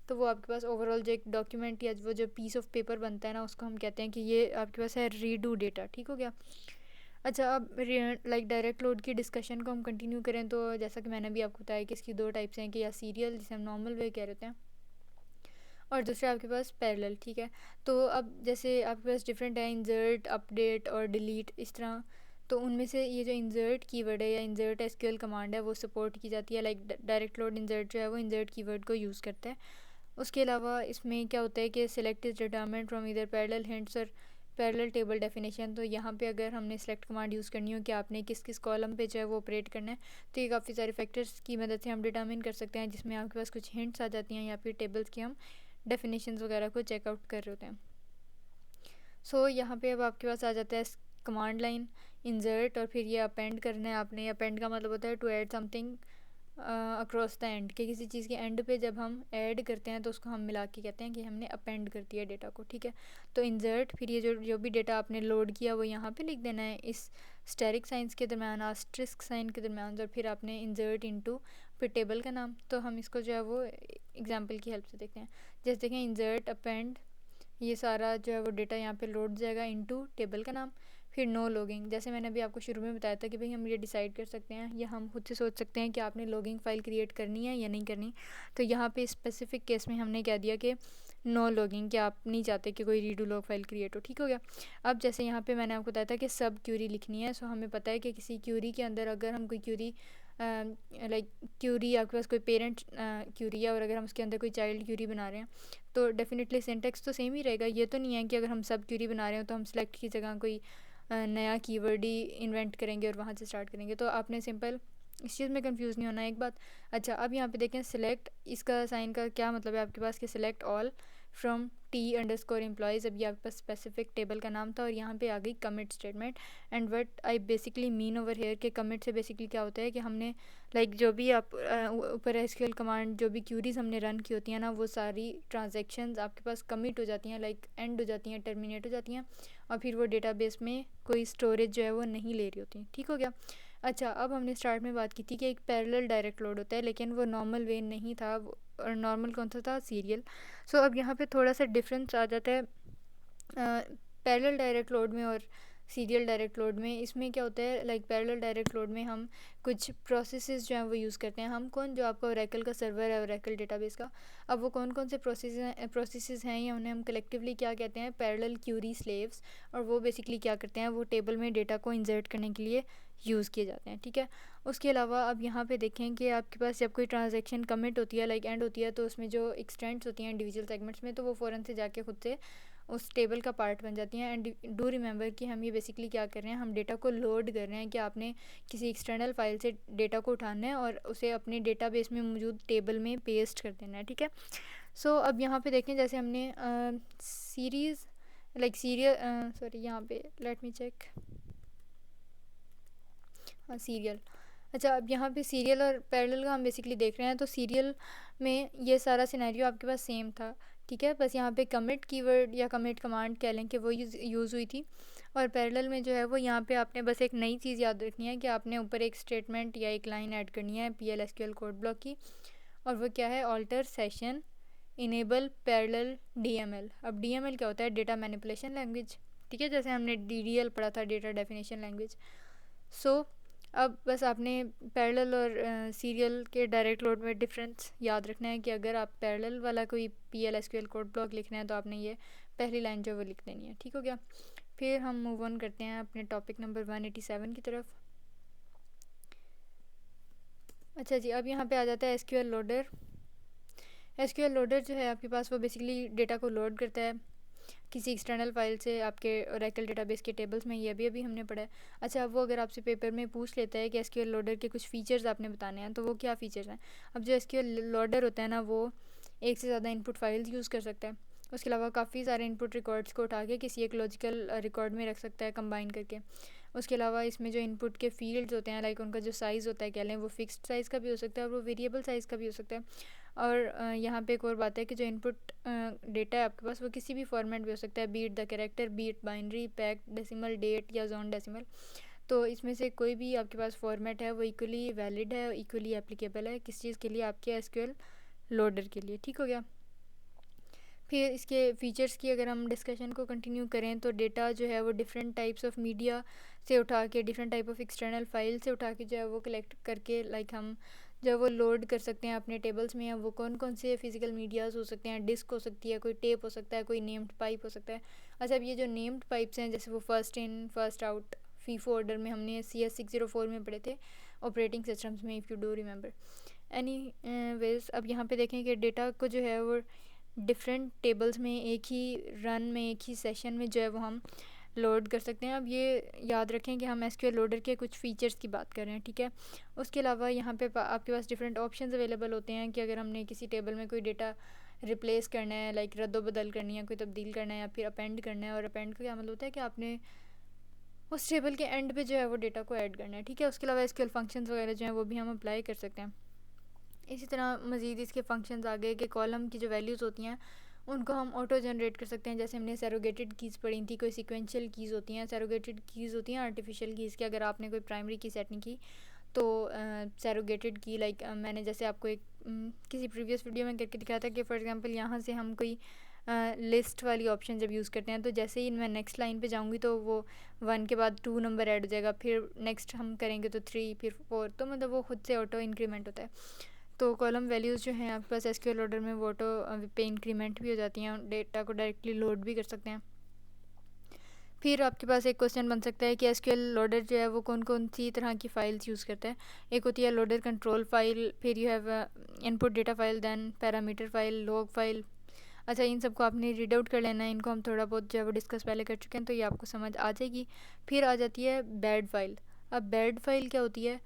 तो वो आपके पास ओवरऑल जो एक डॉक्यूमेंट या वो जो पीस ऑफ पेपर बनता है ना, उसको हम कहते हैं कि ये आपके पास है रीडू डेटा। ठीक हो गया। अच्छा, अब लाइक डायरेक्ट लोड की डिस्कशन को हम कंटिन्यू करें तो जैसा कि मैंने भी आपको बताया कि इसकी 2 टाइप्स हैं कि या सीरियल जिसे हम नॉर्मल वे कह रहे हैं और दूसरा आपके पास पैरेलल। ठीक है, तो अब जैसे आपके पास डिफरेंट है इंसर्ट, अपडेट और डिलीट, इस तरह। तो उनमें से ये जो इंसर्ट कीवर्ड है या इंसर्ट एसक्यूएल कमांड है वो सपोर्ट की जाती है। लाइक डायरेक्ट लोड इंसर्ट जो है वो इंसर्ट कीवर्ड को यूज़ करता है। उसके अलावा इसमें क्या होता है कि सिलेक्ट इज डिटरमिन्ड फ्रॉम इधर पैरेलल हिंट्स और पैरेलल टेबल डेफिनेशन। तो यहाँ पे अगर हमने सेलेक्ट कमांड यूज़ करनी हो कि आपने किस किस कॉलम पे जो है वो ऑपरेट करना है, तो ये काफ़ी सारे फैक्टर्स की मदद से हम डिटरमिन कर सकते हैं, जिसमें आपके पास कुछ हिंट्स आ जाती हैं या फिर टेबल्स की हम डेफिनेशंस वगैरह को चेकआउट कर रहे होते हैं। सो यहाँ पे अब आपके पास आ जाता है कमांड लाइन इंसर्ट और फिर ये अपेंड करना है आपने। अपेंड का मतलब होता है to add something across the end, कि किसी चीज़ के एंड पे जब हम ऐड करते हैं तो उसको हम मिला के कहते हैं कि हमने अपेंड कर दिया डेटा को। ठीक है, तो इंसर्ट, फिर ये जो भी डेटा आपने लोड किया वो यहाँ पे लिख देना है इस स्टेरिक साइंस के दरम्यान, आस्ट्रिस्क साइन के दरम्यान, और फिर आपने इंसर्ट इनटू फिर टेबल का नाम। तो हम इसको जो है वो एग्जाम्पल की हेल्प से देखते हैं। जैसे देखें इंसर्ट अपेंड, ये सारा जो है वो डेटा यहाँ पे लोड जाएगा इनटू टेबल का नाम। फिर नो लॉगिंग, जैसे मैंने अभी आपको शुरू में बताया था कि भाई हम ये डिसाइड कर सकते हैं या हम खुद से सोच सकते हैं कि आपने लॉगिंग फ़ाइल क्रिएट करनी है या नहीं करनी। तो यहाँ पे स्पेसिफिक केस में हमने कह दिया कि नो लॉगिंग, कि आप नहीं चाहते कि कोई रीडू लॉग फाइल क्रिएट हो। ठीक हो गया। अब जैसे यहाँ पे मैंने आपको बताया था कि सब क्यूरी लिखनी है। सो हमें पता है कि किसी क्यूरी के अंदर अगर हम कोई क्यूरी लाइक क्यूरी आपके पास कोई पेरेंट क्यूरी है और अगर हम उसके अंदर कोई चाइल्ड क्यूरी बना रहे हैं तो डेफिनेटली सिंटैक्स तो सेम ही रहेगा। ये तो नहीं है कि अगर हम सब क्यूरी बना रहे हो तो हम सेलेक्ट की जगह कोई नया कीवर्ड ही इन्वेंट करेंगे और वहाँ से स्टार्ट करेंगे। तो आपने सिंपल इस चीज़ में कंफ्यूज नहीं होना एक बात। अच्छा, अब यहाँ पे देखें सिलेक्ट, इसका साइन का क्या मतलब है आपके पास कि सिलेक्ट ऑल फ्रॉम T_employees। अब ये आपके पास स्पेसिफिक टेबल का नाम था और यहाँ पे आ गई commit statement. And what I basically mean over here के कमिट से बेसिकली क्या होता है कि हमने लाइक जो भी आप ऊपर एसक्यूएल कमांड जो भी क्यूरीज हमने रन की होती हैं ना, वो सारी ट्रांजेक्शन्स आपके पास कमिट हो जाती हैं, लाइक एंड हो जाती हैं, टर्मिनेट हो जाती हैं, और फिर वो डेटाबेस में कोई स्टोरेज जो है वो नहीं ले रही होती। ठीक हो गया। अच्छा, अब हमने स्टार्ट में बात की थी कि एक पैरेलल डायरेक्ट लोड होता है, लेकिन वो नॉर्मल वे नहीं था, और नॉर्मल कौन सा था, सीरियल। सो अब यहाँ पे थोड़ा सा डिफरेंस आ जाता है पैरेलल डायरेक्ट लोड में और सीरियल डायरेक्ट लोड में। इसमें क्या होता है, लाइक पैरेलल डायरेक्ट लोड में हम कुछ प्रोसेसेस जो हैं वो यूज़ करते हैं। हम कौन, जो आपका ओरेकल का सर्वर है, ओरेकल डेटाबेस का, अब वो कौन कौन से प्रोसेसेस हैं या उन्हें हम कलेक्टिवली क्या कहते हैं, पैरेलल क्यूरी स्लेव्स। और वो बेसिकली क्या करते हैं, वो टेबल में डेटा को इंसर्ट करने के लिए यूज़ किए जाते हैं। ठीक है, उसके अलावा अब यहाँ पे देखें कि आपके पास जब कोई ट्रांजैक्शन कमिट होती है, लाइक एंड होती है, तो उसमें जो एक्सटेंट्स होती हैं इंडिविजुअल सेगमेंट्स में, तो वो फ़ौरन से जाके खुद से उस टेबल का पार्ट बन जाती हैं। एंड डू रिमेंबर कि हम ये बेसिकली क्या कर रहे हैं, हम डेटा को लोड कर रहे हैं कि आपने किसी एक्सटर्नल फाइल से डेटा को उठाना है और उसे अपने डेटाबेस में मौजूद टेबल में पेस्ट कर देना है, ठीक है। सो अब यहाँ पे देखें, जैसे हमने सीरीज़ लाइक सीरियल सॉरी यहाँ पे लेट मी चेक, हाँ सीरियल। अच्छा, अब यहाँ पे सीरियल और पैरेलल का हम बेसिकली देख रहे हैं। तो सीरियल में ये सारा सिनेरियो आपके पास सेम था, ठीक है, बस यहाँ पे कमिट कीवर्ड या कमिट कमांड कह लें कि वो यूज़ हुई थी। और पैरेलल में जो है वो यहाँ पे आपने बस एक नई चीज़ याद रखनी है कि आपने ऊपर एक स्टेटमेंट या एक लाइन ऐड करनी है PL/SQL कोड ब्लॉक की, और वो क्या है, alter session enable parallel DML। अब DML क्या होता है, डेटा मैनिपुलेशन लैंग्वेज, ठीक है, जैसे हमने DDL पढ़ा था, डेटा डेफिनेशन लैंग्वेज। सो अब बस आपने पैरेलल और सीरियल के डायरेक्ट लोड में डिफरेंस याद रखना है कि अगर आप पैरेलल वाला कोई PL/SQL कोड ब्लॉक लिखना है तो आपने ये पहली लाइन जो वो लिख देनी है, ठीक हो गया। फिर हम मूव ऑन करते हैं अपने टॉपिक नंबर 187 की तरफ। अच्छा जी, अब यहाँ पे आ जाता है SQL लोडर। SQL लोडर जो है आपके पास वो बेसिकली डेटा को लोड करता है किसी एक्सटर्नल फाइल से आपके ओरेकल डेटाबेस के टेबल्स में, ये अभी हमने पढ़ा है। अच्छा, वो अगर आपसे पेपर में पूछ लेता है कि SQL लोडर के कुछ फ़ीचर्स आपने बताने हैं तो वो क्या फ़ीचर्स हैं। अब जो SQL लोडर होता है ना, वो एक से ज़्यादा इनपुट फाइल्स यूज़ कर सकता है। उसके अलावा काफ़ी सारे इनपुट रिकॉर्ड्स को उठा के किसी एक लॉजिकल रिकॉर्ड में रख सकता है कंबाइन करके। उसके अलावा इसमें जो इनपुट के फील्ड्स होते हैं, लाइक उनका जो साइज़ होता है, कह लें वो फिक्स्ड साइज़ का भी हो सकता है और वो वेरिएबल साइज़ का भी हो सकता है। और यहाँ पे एक और बात है कि जो इनपुट डेटा है आपके पास वो किसी भी फॉर्मेट में हो सकता है, be it the character, be it binary, packed decimal, date या जोन डेसिमल। तो इसमें से कोई भी आपके पास फॉर्मेट है वो इक्वली वैलिड है, इक्वली एप्लीकेबल है किस चीज़ के लिए, आपके SQL लोडर के लिए, ठीक हो गया। फिर इसके फीचर्स की अगर हम डिस्कशन को कंटिन्यू करें तो डेटा जो है वो डिफरेंट टाइप्स ऑफ मीडिया से उठा के, different type of external file से उठा के जो है वो कलेक्ट करके लाइक हम जो वो लोड कर सकते हैं अपने टेबल्स में। वो कौन कौन से फिजिकल मीडियाज़ हो सकते हैं, डिस्क हो सकती है, कोई टेप हो सकता है, कोई नेम्ड पाइप हो सकता है। अच्छा, अब ये जो नेम्ड पाइप्स हैं जैसे वो first in first out FIFO order में हमने CS604 में पढ़े थे ऑपरेटिंग सिस्टम्स में, if you do remember. Any ways, अब यहाँ पे देखें कि डेटा को जो है वो डिफरेंट टेबल्स में एक ही रन में, एक ही सेशन में जो है वो हम लोड कर सकते हैं। अब ये याद रखें कि हम SQL लोडर के कुछ फ़ीचर्स की बात कर रहे हैं, ठीक है। उसके अलावा यहाँ पे आपके पास डिफरेंट ऑप्शंस अवेलेबल होते हैं कि अगर हमने किसी टेबल में कोई डेटा रिप्लेस करना है, लाइक रद्दो बदल करनी है, कोई तब्दील करना है, या फिर अपेंड करना है। और अपेंड का क्या मतलब होता है कि आपने उस टेबल के एंड पे जो है वो डेटा को ऐड करना है, ठीक है। उसके अलावा SQL फंक्शंस वगैरह जो हैं वो भी हम अप्लाई कर सकते हैं। इसी तरह मज़ीद इसके फंक्शंस आगे के कॉलम की जो वैल्यूज़ होती हैं उनको हम ऑटो जनरेट कर सकते हैं। जैसे हमने सैरोगेटेड कीज़ पढ़ी थी, कोई सीक्वेंशियल कीज़ होती हैं, सैरोगेटेड कीज़ होती हैं आर्टिफिशियल कीज़ की। अगर आपने कोई प्राइमरी की सेट नहीं की तो सैरोगेटेड की, लाइक मैंने जैसे आपको एक किसी प्रीवियस वीडियो में करके दिखाया था कि फॉर एग्जांपल यहाँ से हम कोई लिस्ट वाली ऑप्शन जब यूज़ करते हैं तो जैसे ही मैं नेक्स्ट लाइन पे जाऊँगी तो वो 1 के बाद 2 नंबर ऐड हो जाएगा, फिर नेक्स्ट हम करेंगे तो 3, फिर 4, तो मतलब वो खुद से ऑटो इंक्रीमेंट होता है। तो कॉलम वैल्यूज़ जो हैं आपके पास SQL लोडर में वो ऑटो पे इंक्रीमेंट भी हो जाती हैं, डेटा को डायरेक्टली लोड भी कर सकते हैं। फिर आपके पास एक क्वेश्चन बन सकता है कि SQL लोडर जो है वो कौन कौन सी तरह की फ़ाइल्स यूज़ करता है। एक होती है लोडर कंट्रोल फाइल, फिर you have input data file, then parameter file, log file. अच्छा, इन सबको आपने रीड आउट कर लेना है, इनको हम थोड़ा बहुत जो है वो डिस्कस पहले कर चुके हैं तो ये आपको समझ आ जाएगी। फिर आ जाती है बैड फाइल। अब बैड फाइल क्या होती है,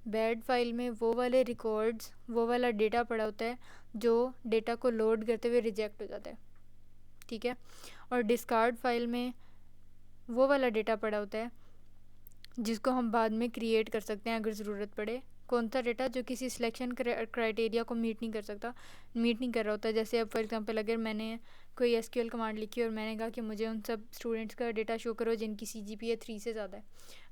बैड फाइल में वो वाले रिकॉर्ड्स, वो वाला डेटा पड़ा होता है जो डेटा को लोड करते हुए रिजेक्ट हो जाता है, ठीक है। और डिस्कार्ड फाइल में वो वाला डेटा पड़ा होता है जिसको हम बाद में क्रिएट कर सकते हैं अगर ज़रूरत पड़े। कौन सा डेटा जो किसी सिलेक्शन क्राइटेरिया को मीट नहीं कर रहा होता है। जैसे अब फॉर एग्जांपल अगर मैंने कोई SQL कमांड लिखी और मैंने कहा कि मुझे उन सब स्टूडेंट्स का डेटा शो करो जिनकी CGPA 3 से ज़्यादा है।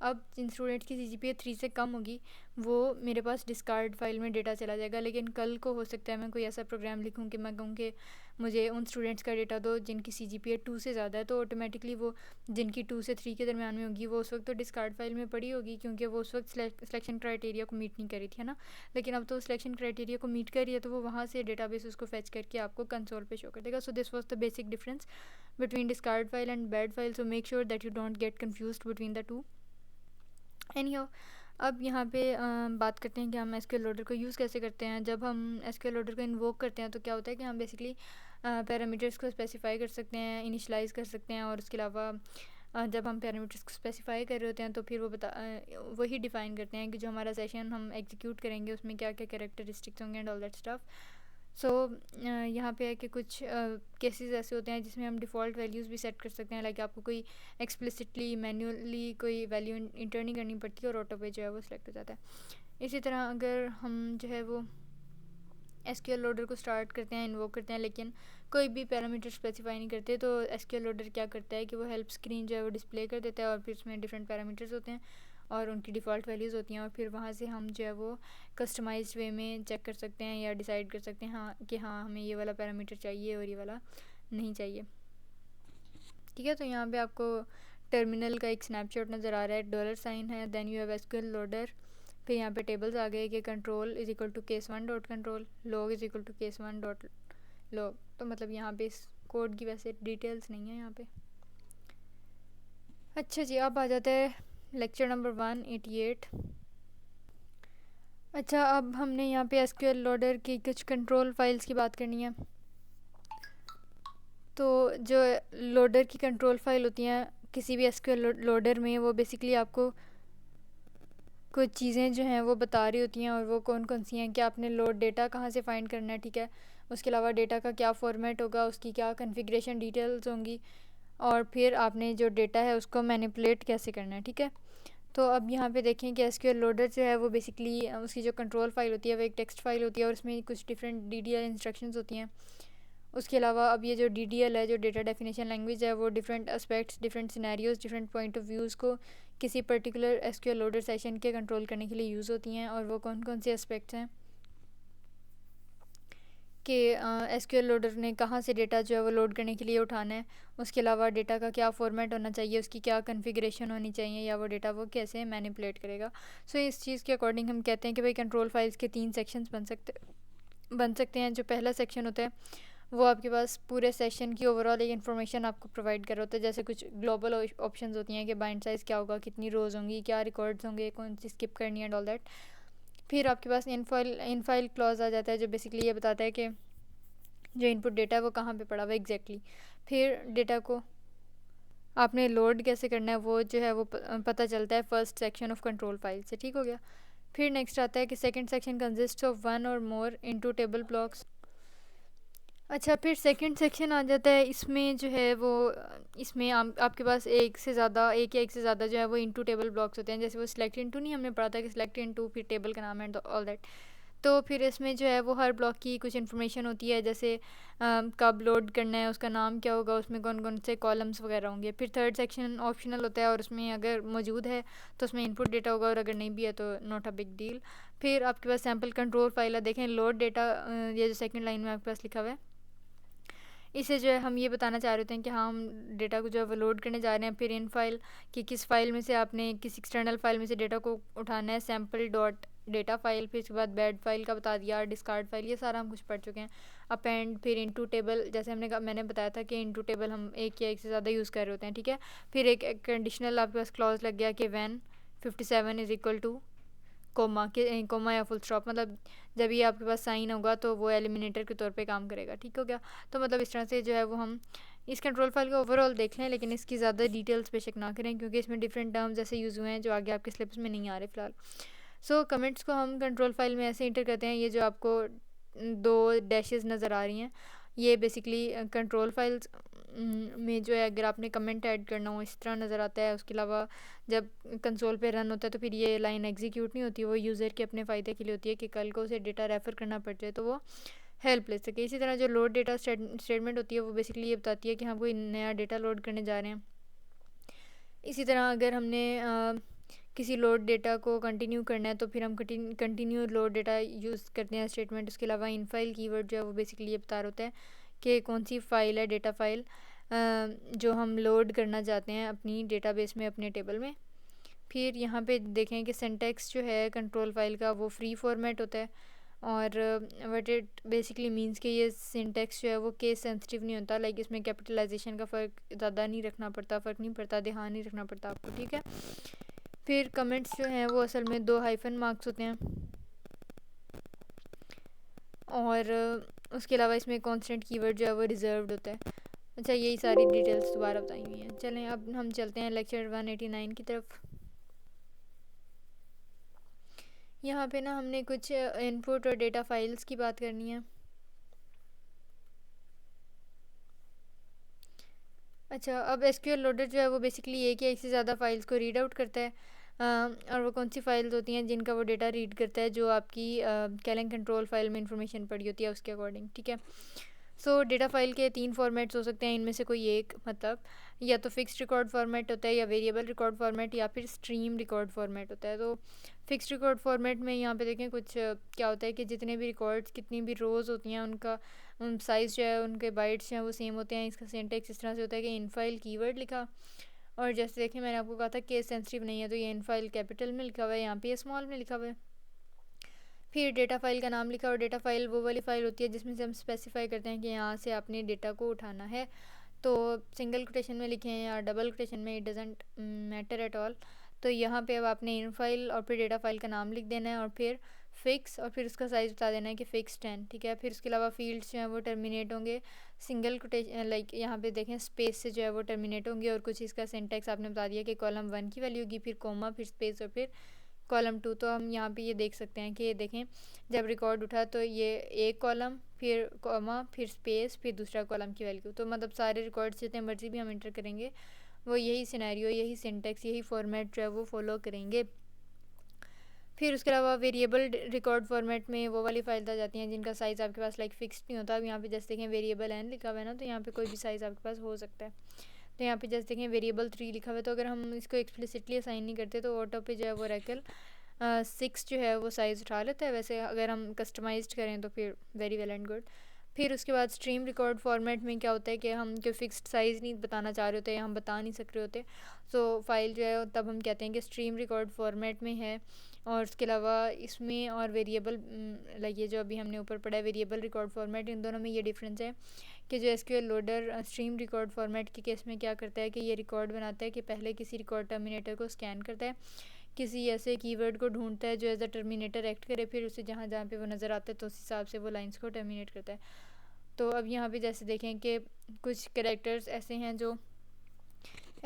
अब जिन स्टूडेंट्स की CGPA 3 से कम होगी वो मेरे पास डिस्कार्ड फाइल में डेटा चला जाएगा। लेकिन कल को हो सकता है मैं कोई ऐसा प्रोग्राम लिखूँ कि मैं कहूँ कि मुझे उन स्टूडेंट्स का डेटा दो जिनकी CGPA 2 से ज़्यादा है, तो ऑटोमेटिकली वो जिनकी 2 से 3 के दरमियान में होगी वो उस वक्त तो डिस्कार्ड फाइल में पड़ी होगी क्योंकि वो उस वक्त सिलेक्शन क्राइटेरिया को मीट नहीं कर रही थी, है ना। लेकिन अब तो सिलेक्शन क्राइटेरिया को मीट कर रही है तो वो वहाँ से डेटाबेस उसको फेच करके आपको कंसोल पे शो कर देगा। सो this was the basic difference between discard file and bad file. So make sure that you don't get confused between the two. Anyhow, अब यहाँ पे बात करते हैं कि हम SQL लोडर को यूज़ कैसे करते हैं। जब हम SQL लोडर को इन्वोक करते हैं तो क्या होता है कि हम बेसिकली पैरामीटर्स को स्पेसिफाई कर सकते हैं, इनिशलाइज कर सकते हैं। और उसके अलावा जब हम पैरामीटर्स को स्पेसिफाई कर रहे होते हैं तो फिर वो वही डिफ़ाइन करते हैं कि जो हमारा सेशन हम एग्जीक्यूट करेंगे उसमें क्या क्या कैरेक्टरिस्टिक्स होंगे एंड ऑल दैट स्टफ। सो यहाँ पे है कि कुछ केसेस ऐसे होते हैं जिसमें हम डिफ़ॉल्ट वैल्यूज़ भी सेट कर सकते हैं, लाइक आपको कोई एक्सप्लिसिटली मैन्युअली कोई वैल्यू इंटर नहीं करनी पड़ती और ऑटो पे जो है वो सिलेक्ट हो जाता है। इसी तरह अगर हम जो है वो एसक्यूएल लोडर को स्टार्ट करते हैं, इन्वोक करते हैं, लेकिन कोई भी पैरामीटर स्पेसिफाई नहीं करते, तो एसक्यूएल लोडर क्या करता है कि वो हेल्प स्क्रीन जो है वो डिस्प्ले कर देता है और फिर उसमें डिफरेंट पैरामीटर्स होते हैं और उनकी डिफ़ॉल्ट वैल्यूज़ होती हैं और फिर वहाँ से हम जो है वो कस्टमाइज्ड वे में चेक कर सकते हैं या डिसाइड कर सकते हैं हाँ हमें ये वाला पैरामीटर चाहिए और ये वाला नहीं चाहिए। ठीक है, तो यहाँ पे आपको टर्मिनल का एक स्नैपशॉट नज़र आ रहा है, $साइन है, then you have SQL loader, फिर यहाँ पे टेबल्स आ गए कि control is equal to case 1 dot control, log is equal to case 1 dot log. तो मतलब यहाँ पे इस कोड की वैसे डिटेल्स नहीं है यहाँ पे। अच्छा जी, अब आ जाते हैं लेक्चर नंबर 188। अच्छा, अब हमने यहाँ पे एसक्यूएल लोडर की कुछ कंट्रोल फाइल्स की बात करनी है। तो जो लोडर की कंट्रोल फाइल होती हैं किसी भी एसक्यूएल लोडर में, वो बेसिकली आपको कुछ चीज़ें जो हैं वो बता रही होती हैं और वो कौन कौन सी हैं कि आपने लोड डेटा कहाँ से फाइंड करना है, ठीक है, उसके अलावा डेटा का क्या फॉर्मेट होगा, उसकी क्या कॉन्फ़िगरेशन डिटेल्स होंगी और फिर आपने जो डेटा है उसको मैनिपुलेट कैसे करना है। ठीक है, तो अब यहाँ पे देखें कि एसक्यूएल लोडर जो है वो बेसिकली उसकी जो कंट्रोल फाइल होती है वो एक टेक्स्ट फाइल होती है और उसमें कुछ डिफरेंट DDL इंस्ट्रक्शंस होती हैं। उसके अलावा अब ये जो DDL है, जो डेटा डेफिनेशन लैंग्वेज है, वो different aspects, different scenarios, different point of views को किसी पर्टिकुलर एसक्यूएल लोडर सेशन के कंट्रोल करने के लिए यूज़ होती हैं। और वो कौन कौन से एस्पेक्ट्स हैं कि एसक्यूएल लोडर ने कहाँ से डेटा जो है वो लोड करने के लिए उठाना है, उसके अलावा डेटा का क्या फॉर्मेट होना चाहिए, उसकी क्या कॉन्फ़िगरेशन होनी चाहिए, या वो डेटा वो कैसे मैनिपुलेट करेगा। सो इस चीज़ के अकॉर्डिंग हम कहते हैं कि भाई कंट्रोल फाइल्स के 3 सेक्शंस बन सकते हैं। जो पहला सेक्शन होता है वो आपके पास पूरे सेशन की ओवरऑल एक इन्फॉर्मेशन आपको प्रोवाइड कर रहा होता है, जैसे कुछ ग्लोबल ऑप्शंस होती हैं कि बाइंड साइज़ क्या होगा, कितनी रोज़ होंगी, क्या रिकॉर्ड्स होंगे, कौन सी स्किप करनी है, ऑल दैट। फिर आपके पास इन फाइल क्लॉज आ जाता है जो बेसिकली ये बताता है कि जो इनपुट डेटा है वो कहाँ पे पड़ा हुआ है एग्जैक्टली। फिर डेटा को आपने लोड कैसे करना है वो जो है वो पता चलता है first section of control file से। ठीक हो गया। फिर नेक्स्ट आता है कि सेकंड सेक्शन कंसिस्ट ऑफ 1 और मोर इनटू टेबल ब्लॉक्स। अच्छा, फिर सेकंड सेक्शन आ जाता है, इसमें जो है वो इसमें आपके पास एक या एक से ज़्यादा जो है वो इनटू टेबल ब्लॉक्स होते हैं। जैसे वो सिलेक्ट इनटू नहीं हमने पढ़ा था कि सिलेक्ट इनटू फिर टेबल का नाम है ऑल दैट। तो फिर इसमें जो है वो हर ब्लॉक की कुछ इन्फॉर्मेशन होती है, जैसे कब लोड करना है, उसका नाम क्या होगा, उसमें कौन कौन से कॉलम्स वगैरह होंगे। फिर थर्ड सेक्शन ऑप्शनल होता है और उसमें अगर मौजूद है तो उसमें इनपुट डेटा होगा और अगर नहीं भी है तो नॉट अ बिग डील। फिर आपके पास सैम्पल कंट्रोल फाइल है, देखें लोड डेटा, ये जो सेकेंड लाइन में आपके पास लिखा हुआ है, इसे जो है हम ये बताना चाह रहे होते हैं कि हाँ हम डेटा को जो है वो लोड करने जा रहे हैं। फिर इन फाइल कि किस फाइल में से आपने किस एक्सटर्नल फाइल में से डेटा को उठाना है, सैम्पल डॉट डेटा फाइल। फिर उसके बाद बैड फाइल का बता दिया, डिस्कार्ड फाइल, ये सारा हम कुछ पढ़ चुके हैं। अपेंड, फिर इनटू टेबल, जैसे मैंने बताया था कि इनटू टेबल हम एक या एक से ज़्यादा यूज़ कर रहे होते हैं। ठीक है, फिर एक कंडीशनल आपके पास क्लॉज लग गया कि when 57 is equal two comma या फुल स्टॉप, मतलब जब ये आपके पास साइन होगा तो वो एलिमिनेटर के तौर पे काम करेगा। ठीक हो गया। तो मतलब इस तरह से जो है वो हम इस कंट्रोल फाइल का ओवरऑल देख लें, लेकिन इसकी ज़्यादा डिटेल्स बेशक ना करें क्योंकि इसमें डिफरेंट टर्म्स ऐसे यूज़ हुए हैं जो आगे आपके सिलेबस में नहीं आ रहे फ़िलहाल। सो कमेंट्स को हम कंट्रोल फाइल में ऐसे इंटर करते हैं, ये जो आपको 2 डैशेस नज़र आ रही हैं ये बेसिकली कंट्रोल फाइल्स में जो है अगर आपने कमेंट ऐड करना हो इस तरह नज़र आता है। उसके अलावा जब कंसोल पे रन होता है तो फिर ये लाइन एग्जीक्यूट नहीं होती, वो यूज़र के अपने फ़ायदे के लिए होती है कि कल को उसे डेटा रेफ़र करना पड़ जाए तो वो हेल्प ले सके। इसी तरह जो लोड डेटा स्टेटमेंट होती है वो बेसिकली ये बताती है कि हम कोई नया डेटा लोड करने जा रहे हैं। इसी तरह अगर हमने किसी लोड डेटा को कंटिन्यू करना है तो फिर हम कंटिन्यू लोड डेटा यूज़ करते हैं स्टेटमेंट। उसके अलावा इन फाइल कीवर्ड जो है वो बेसिकली ये बता रहा होता है कि कौन सी फ़ाइल है, डेटा फाइल जो हम लोड करना चाहते हैं अपनी डेटाबेस में, अपने टेबल में। फिर यहाँ पे देखें कि सिंटैक्स जो है कंट्रोल फाइल का वो फ्री फॉर्मेट होता है और व्हाट इट बेसिकली मींस कि ये सिंटैक्स जो है वो केस सेंसिटिव नहीं होता, लाइक इसमें कैपिटलाइजेशन का फ़र्क ज़्यादा नहीं रखना पड़ता, फ़र्क नहीं पड़ता, ध्यान नहीं रखना पड़ता आपको। ठीक है, फिर कमेंट्स जो हैं वो असल में 2 हाइफन मार्क्स होते हैं और उसके अलावा इसमें कॉन्स्टेंट कीवर्ड जो है वो रिजर्व्ड होता है। अच्छा, यही सारी डिटेल्स दोबारा बताई हुई हैं। चलें अब हम चलते हैं लेक्चर 189 की तरफ। यहाँ पे ना हमने कुछ इनपुट और डेटा फाइल्स की बात करनी है। अच्छा, अब एसक्यूएल लोडर जो है वो बेसिकली एक या एक से ज़्यादा फाइल्स को रीड आउट करता है। और वो कौन सी फाइल्स होती हैं जिनका वो डेटा रीड करता है, जो आपकी कैलेंग कंट्रोल फाइल में इंफॉर्मेशन पड़ी होती है उसके अकॉर्डिंग, ठीक है। सो डेटा फाइल के 3 फॉर्मेट्स हो सकते हैं, इनमें से कोई एक, मतलब या तो फिक्स्ड रिकॉर्ड फॉर्मेट होता है, या वेरिएबल रिकॉर्ड फॉर्मेट, या फिर स्ट्रीम रिकॉर्ड फॉर्मेट होता है। तो फिक्स्ड रिकॉर्ड फॉर्मेट में यहाँ पे देखें कुछ क्या होता है कि जितने भी रिकॉर्ड्स, कितनी भी रोज़ होती हैं, उनका साइज़ जो है, उनके बाइट्स जो हैं वो सेम होते हैं। इसका सिंटैक्स इस तरह से होता है कि इन फाइल कीवर्ड लिखा, और जैसे देखें मैंने आपको कहा था केस सेंसिटिव नहीं है, तो ये इन फाइल कैपिटल में लिखा हुआ है, यहाँ पे ये स्मॉल में लिखा हुआ है। फिर डेटा फाइल का नाम लिखा, और डेटा फाइल वो वाली फ़ाइल होती है जिसमें से हम स्पेसिफाई करते हैं कि यहाँ से आपने डेटा को उठाना है। तो सिंगल कोटेशन में लिखें या डबल कोटेशन में, it doesn't matter at all. तो यहाँ पे अब आपने इन फाइल और फिर डेटा फाइल का नाम लिख देना है, और फिर फिक्स, और फिर उसका साइज़ बता देना है कि फिक्स 10, ठीक है। फिर उसके अलावा फील्ड्स जो हैं वो टर्मिनेट होंगे सिंगल कोटेशन, लाइक यहाँ पे देखें स्पेस से जो है वो टर्मिनेट होंगे, और कुछ इसका सिंटैक्स आपने बता दिया कि कॉलम 1 की वैल्यू होगी, फिर कोमा, फिर स्पेस, और फिर कॉलम 2। तो हम यहाँ पे ये देख सकते हैं कि ये देखें जब रिकॉर्ड उठा तो ये एक कॉलम, फिर कॉमा, फिर स्पेस, फिर दूसरा कॉलम की वैल्यू। तो मतलब सारे रिकॉर्ड्स जितने मर्जी भी हम इंटर करेंगे वो यही सिनेरियो, यही सिंटैक्स, यही फॉर्मेट जो है वो फॉलो करेंगे। फिर उसके अलावा वेरिएबल रिकॉर्ड फॉर्मेट में वो वाली फाइल आ जाती हैं जिनका साइज़ आपके पास लाइक फिक्स्ड नहीं होता। अब यहाँ पे जैसे देखें वेरिएबल एन लिखा हुआ है ना, तो यहाँ पे कोई भी साइज़ आपके पास हो सकता है। तो यहाँ पे जैसे देखें वेरिएबल 3 लिखा हुआ है, तो अगर हम इसको एक्सप्लिसिटली असाइन नहीं करते तो ऑटो पे जो है वो रेकल 6 जो है वो साइज़ उठा लेता है। वैसे अगर हम कस्टमाइज्ड करें तो फिर वेरी वेल एंड गुड। फिर उसके बाद स्ट्रीम रिकॉर्ड फॉर्मेट में क्या होता है कि हम कोई फिक्स्ड साइज़ नहीं बताना चाह रहे होते, या हम बता नहीं सक रहे होते, तो फाइल जो है तब हम कहते हैं कि स्ट्रीम रिकॉर्ड फॉर्मेट में है। और उसके अलावा इसमें और वेरिएबल, लाइक ये जो अभी हमने ऊपर पढ़ा है वेरिएबल रिकॉर्ड फॉर्मेट, इन दोनों में ये डिफरेंस है कि जो SQL loader stream record format के केस में क्या करता है कि ये रिकॉर्ड बनाता है कि पहले किसी रिकॉर्ड टर्मिनेटर को स्कैन करता है, किसी ऐसे कीवर्ड को ढूंढता है जो एज अ टर्मिनेटर एक्ट करे, फिर उसे जहाँ जहाँ पे वो नज़र आता है तो उस हिसाब से वो लाइंस को टर्मिनेट करता है। तो अब यहाँ पे जैसे देखें कि कुछ कैरेक्टर्स ऐसे हैं जो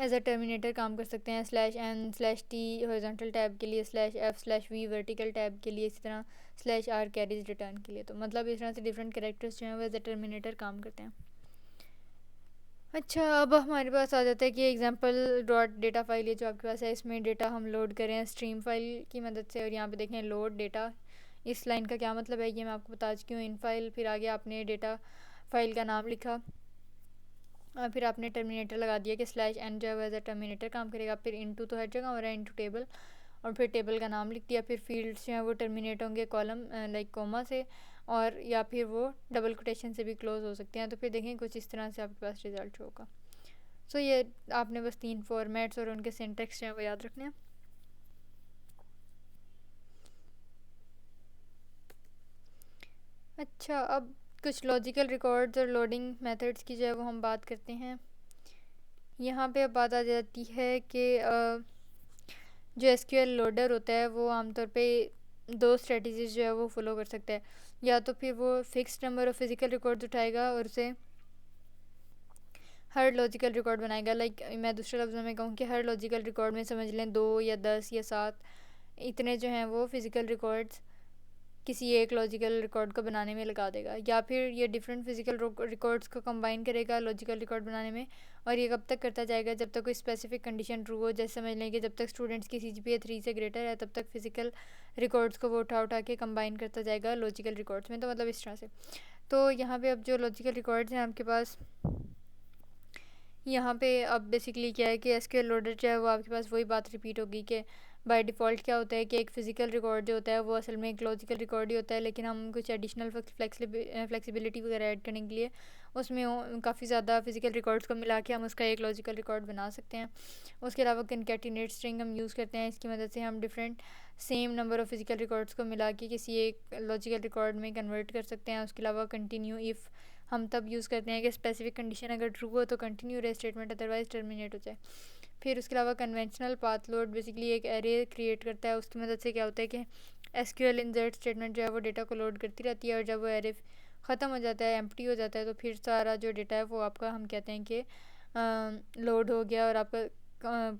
एज अ टर्मिनेटर काम कर सकते हैं, /n/t हॉरिजॉन्टल टैब के लिए, /f/v वर्टिकल टैब के लिए, इसी तरह /r कैरीज रिटर्न के लिए। तो मतलब इस तरह से डिफरेंट कैरेक्टर्स जो हैं वो एज अ टर्मिनेटर काम करते हैं। अच्छा, अब हमारे पास आ जाता है कि एग्जांपल डॉट डेटा फाइल, ये जो आपके पास है, इसमें डेटा हम लोड करें स्ट्रीम फाइल की मदद से। और यहाँ पे देखें लोड डेटा, इस लाइन का क्या मतलब है ये मैं आपको बता चुकी हूँ। इन फाइल, फिर आगे आपने डेटा फाइल का नाम लिखा, और फिर आपने टर्मिनेटर लगा दिया कि /n जो है एज अ टर्मिनेटर काम करेगा। फिर इनटू तो हर जगह हो रहा है, इनटू टेबल, और फिर टेबल का नाम लिख दिया। फिर फील्ड्स जो हैं वो टर्मिनेट होंगे कॉलम लाइक कोमा से, और या फिर वो डबल कोटेशन से भी क्लोज हो सकते हैं। तो फिर देखें कुछ इस तरह से आपके पास रिजल्ट होगा। सो ये आपने बस 3 फॉर्मेट्स और उनके सिंटैक्स जो हैं वो याद रखने हैं। अच्छा, अब कुछ लॉजिकल रिकॉर्ड्स और लोडिंग मेथड्स की जो है वो हम बात करते हैं। यहाँ पे अब बात आ जाती है कि जो एसक्यूएल लोडर होता है वो आमतौर पे 2 स्ट्रेटजीज जो है वो फॉलो कर सकता है। या तो फिर वो fixed number of physical records उठाएगा और उसे हर लॉजिकल रिकॉर्ड बनाएगा। लाइक मैं दूसरे लफ्ज़ों में कहूँ कि हर लॉजिकल रिकॉर्ड में समझ लें 2 या 10 या 7 इतने जो हैं वो फिज़िकल रिकॉर्ड्स किसी एक लॉजिकल रिकॉर्ड को बनाने में लगा देगा। या फिर ये डिफरेंट फिजिकल रिकॉर्ड्स को कंबाइन करेगा लॉजिकल रिकॉर्ड बनाने में, और ये कब तक करता जाएगा जब तक कोई स्पेसिफिक कंडीशन ट्रू हो। जैसे समझ लें कि जब तक स्टूडेंट्स की CGPA 3 से ग्रेटर है तब तक फिजिकल रिकॉर्ड्स को वो उठा उठा के कंबाइन करता जाएगा लॉजिकल रिकॉर्ड्स में। तो मतलब इस तरह से। तो यहाँ पे अब जो लॉजिकल रिकॉर्ड्स हैं आपके पास, यहाँ पे अब बेसिकली क्या है कि एसक्यूएल लोडर जो है वो आपके पास वही बात रिपीट होगी कि बाय डिफ़ॉल्ट क्या होता है कि एक फ़िज़िकल रिकॉर्ड जो होता है वो असल में एक लॉजिकल रिकॉर्ड ही होता है, लेकिन हम कुछ एडिशनल फ्लेक्सिबिलिटी वगैरह ऐड करने के लिए उसमें काफ़ी ज़्यादा फ़िज़िकल रिकॉर्ड्स को मिला के हम उसका एक लॉजिकल रिकॉर्ड बना सकते हैं। उसके अलावा कनकैटिनेट स्ट्रिंग हम यूज़ करते हैं, इसकी मदद से हम different same number of physical records को मिला के किसी एक लॉजिकल रिकॉर्ड में कन्वर्ट कर सकते हैं। उसके अलावा कंटिन्यू इफ़ हम तब यूज़ करते हैं कि स्पेसिफिक कंडीशन अगर ट्रू हो तो कंटिन्यू रहे स्टेटमेंट, अदरवाइज टर्मिनेट हो जाए। फिर उसके अलावा कन्वेंशनल पाथ लोड बेसिकली एक एरे क्रिएट करता है। उसकी मदद से क्या होता है कि एसक्यूएल इंसर्ट स्टेटमेंट जो है वो डेटा को लोड करती रहती है, और जब वो एरे ख़त्म हो जाता है, एम्प्टी हो जाता है, तो फिर सारा जो डेटा है वो आपका, हम कहते हैं कि लोड हो गया और आपका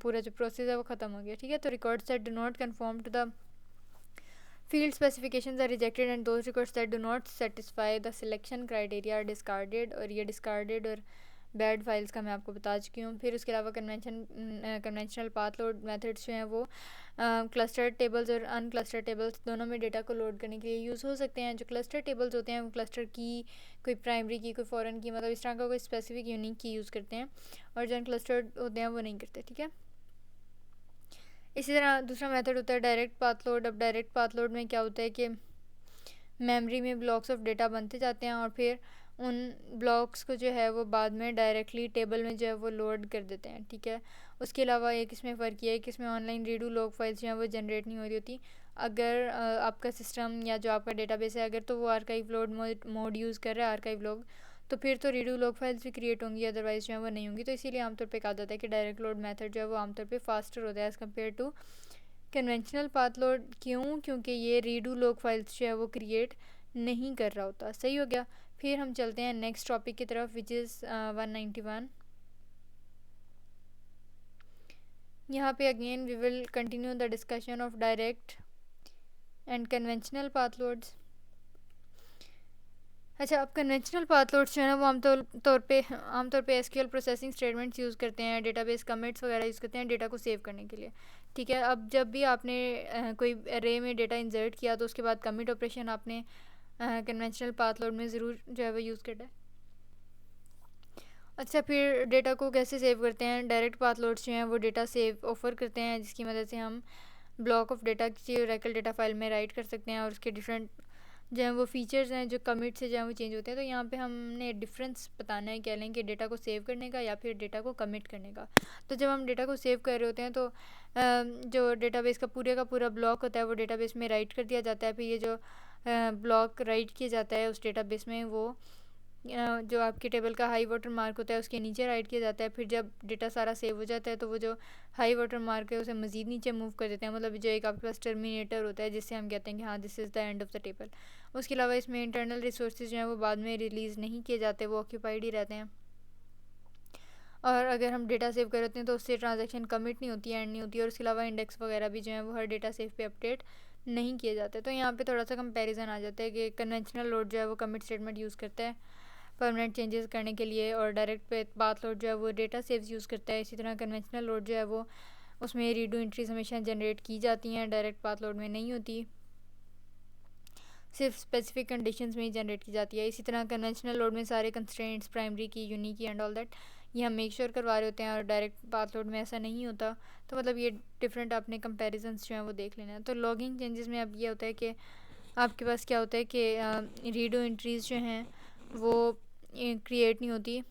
पूरा जो प्रोसेस है वो ख़त्म हो गया, ठीक है। तो records that do not confirm to the field specifications are rejected and those records that do not satisfy the selection criteria are discarded, और ये discarded और बैड फाइल्स का मैं आपको बता चुकी हूँ। फिर उसके अलावा कन्वेंशनल पाथ लोड मेथड्स जो हैं वो क्लस्टर्ड टेबल्स और अनक्लस्टर्ड टेबल्स दोनों में डेटा को लोड करने के लिए यूज़ हो सकते हैं। जो क्लस्टर टेबल्स होते हैं वो क्लस्टर की, कोई प्राइमरी की, कोई फॉरेन की, मतलब इस तरह का कोई स्पेसिफिक यूनिक की यूज़ करते हैं, और जो अनक्लस्टर्ड होते हैं वो नहीं करते, ठीक है। इसी तरह दूसरा मेथड होता है डायरेक्ट पाथ लोड। अब डायरेक्ट पाथ लोड में क्या होता है कि मेमोरी में ब्लॉक्स ऑफ डेटा बनते जाते हैं और फिर उन ब्लॉक्स को जो है वो बाद में डायरेक्टली टेबल में जो है वो लोड कर देते हैं, ठीक है। उसके अलावा एक इसमें फ़र्क ये है कि इसमें ऑनलाइन रीडू लॉग फाइल्स जो हैं वो जनरेट नहीं हो रही होती। अगर आपका सिस्टम या जो आपका डेटाबेस है अगर तो वो आर्काइव लोड मोड यूज़ कर रहा है, आर्काइव लॉग, तो फिर तो रीडू लॉग फाइल्स भी क्रिएट होंगी, अदरवाइज़ जो है वो नहीं होंगी। तो इसीलिए आमतौर पे कहा जाता है कि डायरेक्ट लोड मेथड जो है वो आमतौर पे फास्टर होता है as compare to conventional path load. क्यों? क्योंकि ये रीडू लॉग फाइल्स जो है वो क्रिएट नहीं कर रहा होता। सही हो गया। फिर हम चलते हैं नेक्स्ट टॉपिक की तरफ, विच इज़ 191। यहाँ पे again we will continue the discussion of direct and conventional path loads. अच्छा, अब कन्वेंशनल पाथ लोड्स जो है ना वो आमतौर पे एसक्यूएल प्रोसेसिंग स्टेटमेंट्स यूज़ करते हैं, डेटाबेस कमिट्स वगैरह यूज़ करते हैं डेटा को सेव करने के लिए, ठीक है। अब जब भी आपने कोई अरे में डेटा इंसर्ट किया तो उसके बाद कमिट ऑपरेशन आपने कन्वेंशनल पाथ लोड में ज़रूर जो है वो यूज़ करना है। अच्छा, फिर डेटा को कैसे सेव करते हैं? डायरेक्ट पाथ लोड्स जो हैं वो डेटा सेव ऑफर करते हैं, जिसकी मदद से हम ब्लॉक ऑफ डेटा किसी ओरेकल डेटा फाइल में राइट कर सकते हैं और उसके डिफरेंट जो हैं वो फीचर्स हैं जो कमिट से जो है वो चेंज होते हैं। तो यहाँ पे हमने डिफरेंस बताना है, कह लें कि डेटा को सेव करने का या फिर डेटा को कमिट करने का। तो जब हम डेटा को सेव कर रहे होते हैं तो जो डेटाबेस का पूरा ब्लॉक होता है वो डेटाबेस में राइट कर दिया जाता है। फिर ये जो ब्लॉक राइट किया जाता है उस डेटाबेस में, वो जो आपके टेबल का हाई वाटर मार्क होता है उसके नीचे राइट किया जाता है। फिर जब डेटा सारा सेव हो जाता है तो वो जो हाई वाटर मार्क है उसे मज़ीद नीचे मूव कर देते हैं, मतलब जो एक आपके पास टर्मिनेटर होता है जिससे हम कहते हैं कि हाँ this is the end of the table. उसके अलावा इसमें इंटरनल रिसोर्सेज जो हैं वो बाद में रिलीज़ नहीं किए जाते, वो ऑक्यूपाइड ही रहते हैं। और अगर हम डेटा सेव कर हैं तो उससे ट्रांजैक्शन कमिट नहीं होती है, एंड नहीं होती है। और उसके अलावा इंडेक्स वगैरह भी जो है वो हर डेटा सेव पे अपडेट नहीं किए जाते। तो यहाँ पे थोड़ा सा कंपैरिजन आ जाता है कि कन्वेंशनल लोड जो है वो कमिट स्टेटमेंट यूज़ करता है परमानेंट चेंजेस करने के लिए, और डायरेक्ट पाथ लोड जो है वो डेटा सेव्स यूज़ करता है। इसी तरह कन्वेंशनल लोड जो है वो उसमें रीडू एंट्रीज हमेशा जनरेट की जाती हैं, डायरेक्ट पाथ लोड में नहीं होती, सिर्फ स्पेसिफिक कंडीशंस में ही जनरेट की जाती है। इसी तरह कन्वेंशनल लोड में सारे कंस्ट्रेंट्स प्राइमरी की, यूनिक की एंड ऑल दैट ये हम मेक श्योर करवा रहे होते हैं, और डायरेक्ट पाथ लोड में ऐसा नहीं होता। तो मतलब ये डिफरेंट आपने कंपैरिजंस जो हैं वो देख लेना है। तो लॉगिंग चेंजेस में अब ये होता है कि आपके पास क्या होता है कि रीडो एंट्रीज जो हैं वो क्रिएट नहीं होती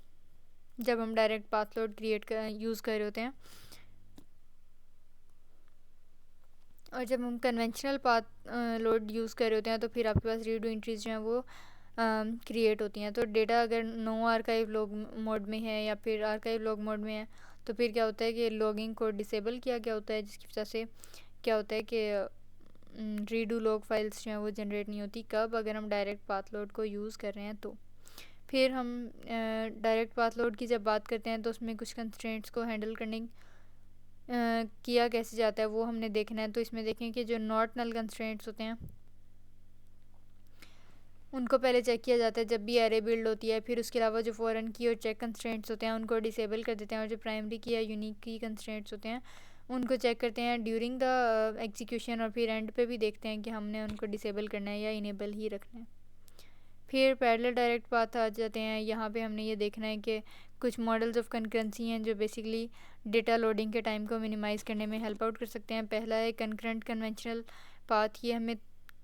जब हम डायरेक्ट पाथ लोड यूज़ कर रहे होते हैं, और जब हम कन्वेंशनल पाथ लोड यूज़ कर रहे होते हैं तो फिर आपके पास रीडो एंट्रीज जो हैं वो क्रिएट होती हैं। तो डेटा अगर नो आर्काइव लॉग मोड में है या फिर आर्काइव लॉग मोड में है तो फिर क्या होता है कि लॉगिंग को डिसेबल किया गया होता है, जिसकी वजह से क्या होता है कि रीडू लॉग फाइल्स जो हैं वो जनरेट नहीं होती। कब? अगर हम डायरेक्ट पाथ लोड को यूज़ कर रहे हैं तो। फिर हम डायरेक्ट पाथ लोड की जब बात करते हैं तो उसमें कुछ कंस्ट्रेंट्स को हैंडल करने किया कैसे जाता है वो हमने देखना है। तो इसमें देखें कि जो नॉट नल कंस्ट्रेंट्स होते हैं उनको पहले चेक किया जाता है जब भी एरे बिल्ड होती है। फिर उसके अलावा जो फॉरेन की और चेक कंस्ट्रेंट्स होते हैं उनको डिसेबल कर देते हैं, और जो प्राइमरी की या यूनिक की कंस्ट्रेंट्स होते हैं उनको चेक करते हैं ड्यूरिंग द एग्जीक्यूशन, और फिर एंड पे भी देखते हैं कि हमने उनको डिसेबल करना है या इनेबल ही रखना है। फिर पैरेलल डायरेक्ट पाथ आ जाते हैं। यहाँ पे हमने ये देखना है कि कुछ मॉडल्स ऑफ कंकरेंसी हैं जो बेसिकली डेटा लोडिंग के टाइम को मिनिमाइज़ करने में हेल्प आउट कर सकते हैं। पहला है कंकरेंट कन्वेंशनल पाथ। ये हमें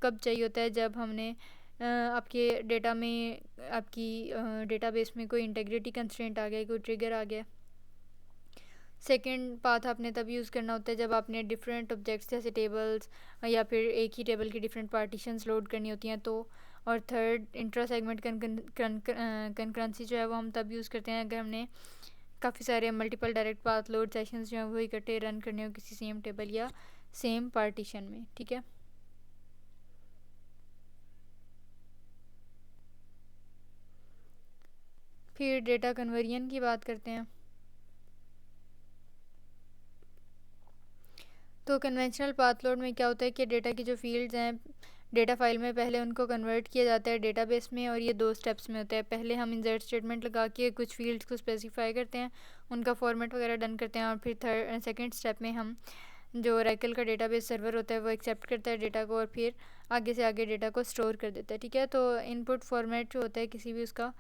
कब चाहिए होता है? जब हमने आपके डेटा में आपकी डेटाबेस में कोई इंटेग्रिटी कंस्ट्रेंट आ गया, कोई ट्रिगर आ गया। सेकंड पाथ आपने तब यूज़ करना होता है जब आपने डिफरेंट ऑब्जेक्ट्स जैसे टेबल्स या फिर एक ही टेबल की डिफरेंट पार्टीशंस लोड करनी होती हैं तो। और थर्ड इंट्रा सेगमेंट कंकरेंसी जो है वो हम तब यूज़ करते हैं अगर हमने काफ़ी सारे multiple direct path load sessions जो हैं वो इकट्ठे रन करने हो किसी सेम टेबल या सेम पार्टीशन में, ठीक है। फिर डेटा कन्वर्जन की बात करते हैं। तो कन्वेंशनल पाथ लोड में क्या होता है कि डेटा की जो फील्ड्स हैं डेटा फाइल में, पहले उनको कन्वर्ट किया जाता है डेटाबेस में, और ये 2 स्टेप्स में होता है। पहले हम इंसर्ट स्टेटमेंट लगा के कुछ फील्ड्स को स्पेसिफाई करते हैं, उनका फॉर्मेट वगैरह डन करते हैं, और फिर सेकंड स्टेप में हम जो ओरेकल का डेटाबेस सर्वर होता है वो एक्सेप्ट करता है डेटा को, और फिर आगे से आगे डेटा को स्टोर कर देता है। ठीक है, तो इनपुट फॉर्मेट जो होता है किसी भी उसका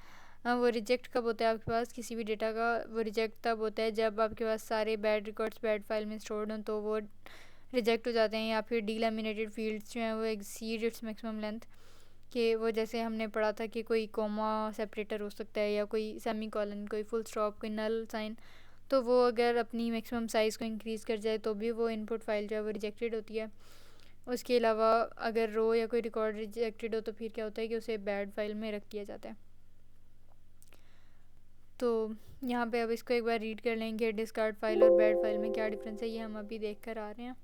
वो रिजेक्ट कब होता है आपके पास किसी भी डेटा का, वो रिजेक्ट तब होता है जब आपके पास सारे बैड रिकॉर्ड्स बैड फाइल में स्टोर्ड हों, तो वो रिजेक्ट हो जाते हैं। या फिर डीलैमिनेटेड फील्ड्स जो हैं वो एक्सीड इट्स मैक्सिमम लेंथ, कि वो जैसे हमने पढ़ा था कि कोई कोमा सेपरेटर हो सकता है, या कोई सेमी कॉलन, कोई फुल स्टॉप, कोई नल साइन, तो वो अगर अपनी मैक्सिमम साइज़ को इंक्रीज़ कर जाए तो भी वो इनपुट फाइल जो है वो रिजेक्टेड होती है। उसके अलावा अगर रो या कोई रिकॉर्ड रिजेक्टेड हो तो फिर क्या होता है कि उसे बैड फाइल में रख दिया जाता है। तो यहाँ पे अब इसको एक बार रीड कर लेंगे, डिस्कार्ड फाइल और बैड फाइल में क्या डिफरेंस है, ये हम अभी देख कर आ रहे हैं।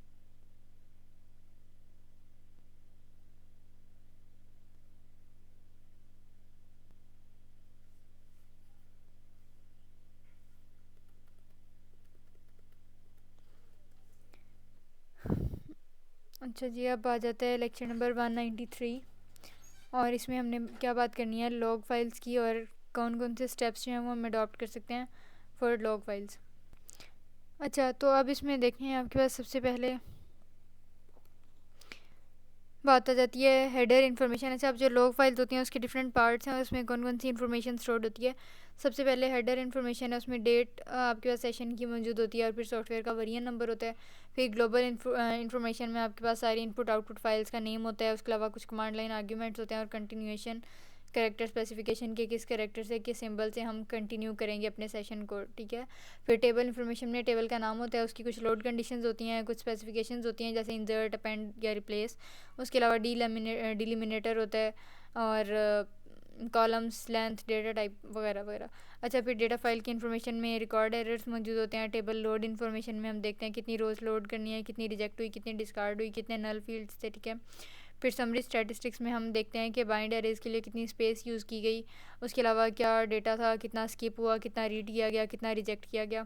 अच्छा जी, अब आ जाता है लेक्चर नंबर 193, और इसमें हमने क्या बात करनी है, लॉग फाइल्स की, और कौन कौन से स्टेप्स जो हैं वो हम अडॉप्ट कर सकते हैं फॉर लॉग फाइल्स। अच्छा, तो अब इसमें देखें आपके पास सबसे पहले बात आ जाती है हेडर इन्फॉर्मेशन। अच्छा, अब जो लॉग फाइल्स होती हैं उसके डिफरेंट पार्ट्स हैं, उसमें कौन कौन सी इन्फॉर्मेशन स्टोर होती है। सबसे पहले हेडर इन्फॉर्मेशन है, उसमें डेट आपके पास सेशन की मौजूद होती है, और फिर सॉफ्टवेयर का वर्जन नंबर होता है। फिर ग्लोबल इन्फॉर्मेशन में आपके पास सारी इनपुट आउटपुट फाइल्स का नेम होता है, उसके अलावा कुछ कमांड लाइन आर्ग्यूमेंट्स होते हैं, और कंटिन्यूएशन कैरेक्टर स्पेसिफिकेशन के किस कैरेक्टर से किस सिंबल से हम कंटिन्यू करेंगे अपने सेशन को। ठीक है, फिर टेबल इन्फॉर्मेशन में टेबल का नाम होता है, उसकी कुछ लोड कंडीशंस होती हैं, कुछ स्पेसिफिकेशंस होती हैं जैसे इंसर्ट, अपेंड या रिप्लेस। उसके अलावा डिलिमिनेटर होता है, और कॉलम्स, लेंथ, डेटा टाइप वगैरह वगैरह। अच्छा, फिर डेटा फाइल की इन्फॉर्मेशन में रिकॉर्ड एरर्स मौजूद होते हैं। टेबल लोड इन्फॉर्मेशन में हम देखते हैं कितनी रोज़ लोड करनी है, कितनी रिजेक्ट हुई, कितनी डिस्कार्ड हुई, कितने नल फील्ड्स थे। ठीक है, फिर समरी स्टैटिस्टिक्स में हम देखते हैं कि बाइंड एरेज के लिए कितनी स्पेस यूज़ की गई, उसके अलावा क्या डेटा था, कितना स्किप हुआ, कितना रीड किया गया, कितना रिजेक्ट किया गया।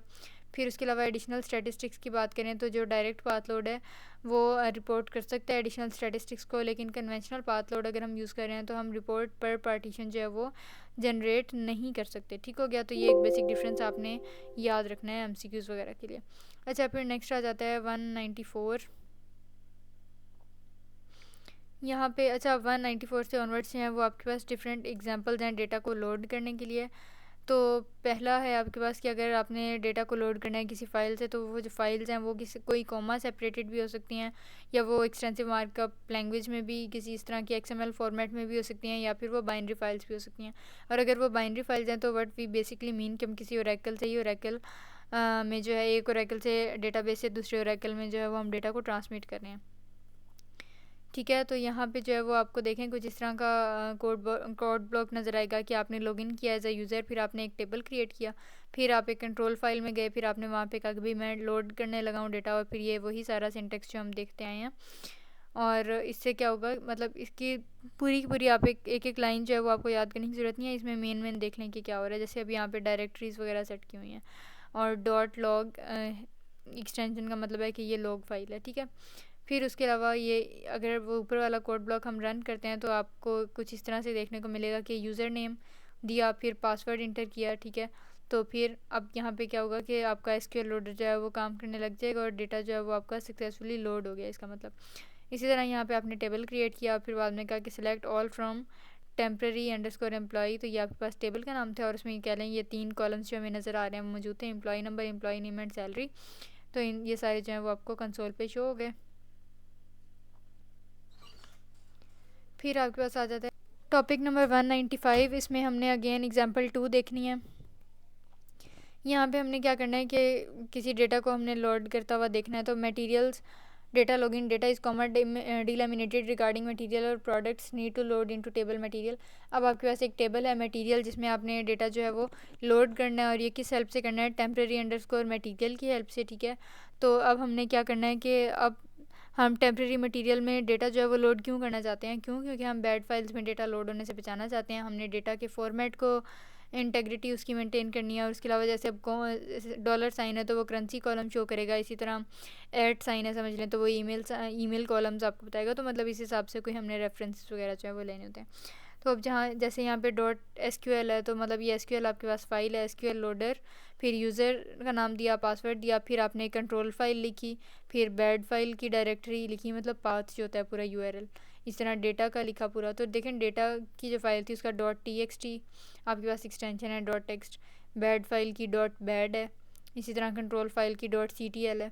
फिर उसके अलावा एडिशनल स्टैटिस्टिक्स की बात करें तो जो डायरेक्ट पाथ लोड है वो रिपोर्ट कर सकता है एडिशनल स्टैटिस्टिक्स को, लेकिन कन्वेंशनल पाथ लोड अगर हम यूज़ कर रहे हैं तो हम रिपोर्ट पर पार्टीशन जो है वो जनरेट नहीं कर सकते। ठीक हो गया, तो ये एक बेसिक डिफरेंस आपने याद रखना है एमसीक्यूज़ वगैरह के लिए। अच्छा, फिर नेक्स्ट आ जाता है 194 यहाँ पे। अच्छा, 194 से ऑनवर्ड्स हैं वो आपके पास डिफरेंट एग्जांपल्स हैं डेटा को लोड करने के लिए। तो पहला है आपके पास कि अगर आपने डेटा को लोड करना है किसी फ़ाइल से, तो वो जो फाइल्स हैं वो किसी कोई कॉमा सेपरेटेड भी हो सकती हैं, या वो एक्सटेंसिव मार्कअप लैंग्वेज में भी किसी इस तरह की एक्सएमएल फॉर्मेट में भी हो सकती हैं, या फिर वो बाइनरी फाइल्स भी हो सकती हैं। और अगर वो बाइनरी फाइल्स हैं तो व्हाट वी बेसिकली मीन कि हम किसी ओरेकल से ही ओरेकल में जो है एक ओरेकल से डेटाबेस से दूसरे ओरेकल में जो है वो हम डेटा को ट्रांसमिट कर रहे हैं। ठीक है, तो यहाँ पे जो है वो आपको देखें कुछ इस तरह का कोड ब्लॉक नज़र आएगा कि आपने लॉगिन किया एज अ यूज़र, फिर आपने एक टेबल क्रिएट किया, फिर आप एक कंट्रोल फाइल में गए, फिर आपने वहाँ पे कहा कि भाई मैं लोड करने लगा हूँ डेटा, और फिर ये वही सारा सिंटेक्स जो हम देखते आए हैं। और इससे क्या होगा, मतलब इसकी पूरी की पूरी आप एक लाइन जो है वो आपको याद करने की ज़रूरत नहीं है, इसमें मेन देख लें कि क्या हो रहा है। जैसे अभी यहाँ पर डायरेक्टरीज़ वगैरह सेट की हुई हैं, और डॉट लॉग एक्सटेंशन का मतलब है कि ये लॉग फाइल है। ठीक है, फिर उसके अलावा ये अगर वो ऊपर वाला कोड ब्लॉक हम रन करते हैं तो आपको कुछ इस तरह से देखने को मिलेगा कि यूज़र नेम दिया, फिर पासवर्ड इंटर किया। ठीक है, तो फिर अब यहाँ पे क्या होगा कि आपका एसक्यूएल लोडर जो है वो काम करने लग जाएगा, और डेटा जो है वो आपका सक्सेसफुली लोड हो गया इसका मतलब। इसी तरह यहाँ पे आपने टेबल क्रिएट किया, फिर बाद में कहा कि select all from temporary underscore employee, तो ये आपके पास टेबल का नाम था, और उसमें कह लें ये 3 कॉलम्स जो हमें नज़र आ रहे हैं मौजूद थे, employee number, employee name and salary. तो ये सारे जो हैं वो आपको कंसोल पे शो हो गए। फिर आपके पास आ जाता है टॉपिक नंबर 195, इसमें हमने अगेन एग्जांपल 2 देखनी है। यहाँ पे हमने क्या करना है कि किसी डेटा को हमने लोड करता हुआ देखना है। तो materials data login data is comma delimited regarding material और products need to load into table material. अब आपके पास एक टेबल है मटेरियल जिसमें आपने डेटा जो है वो लोड करना है, और ये किस हेल्प से करना है, टेम्प्रेरी अंडरस्कोर मटेरियल की हेल्प से। ठीक है, तो अब हमने क्या करना है कि अब हम टेम्प्रेरी मटेरियल में डेटा जो है वो लोड क्यों करना चाहते हैं, क्योंकि हम बैड फाइल्स में डेटा लोड होने से बचाना चाहते हैं। हमने डेटा के फॉर्मेट को इंटेग्रिटी उसकी मेंटेन करनी है। और उसके अलावा जैसे अब डॉलर साइन है तो वो करेंसी कॉलम शो करेगा, इसी तरह एट साइन है समझ लें तो वो ईमेल कॉलम्स आपको बताएगा। तो मतलब इस हिसाब से कोई हमने रेफरेंसेस वगैरह जो है वो लेने होते हैं। तो अब जहाँ जैसे यहाँ पे डॉट SQL है तो मतलब ये SQL आपके पास फाइल है, SQL लोडर, फिर यूज़र का नाम दिया, पासवर्ड दिया, फिर आपने कंट्रोल फाइल लिखी, फिर बैड फाइल की डायरेक्टरी लिखी, मतलब पाथ जो होता है पूरा URL। इस तरह डेटा का लिखा पूरा। तो देखें डेटा की जो फाइल थी उसका .txt आपके पास एक्सटेंशन है, .text। बैड फाइल की .bad है, इसी तरह कंट्रोल फाइल की .ctl है।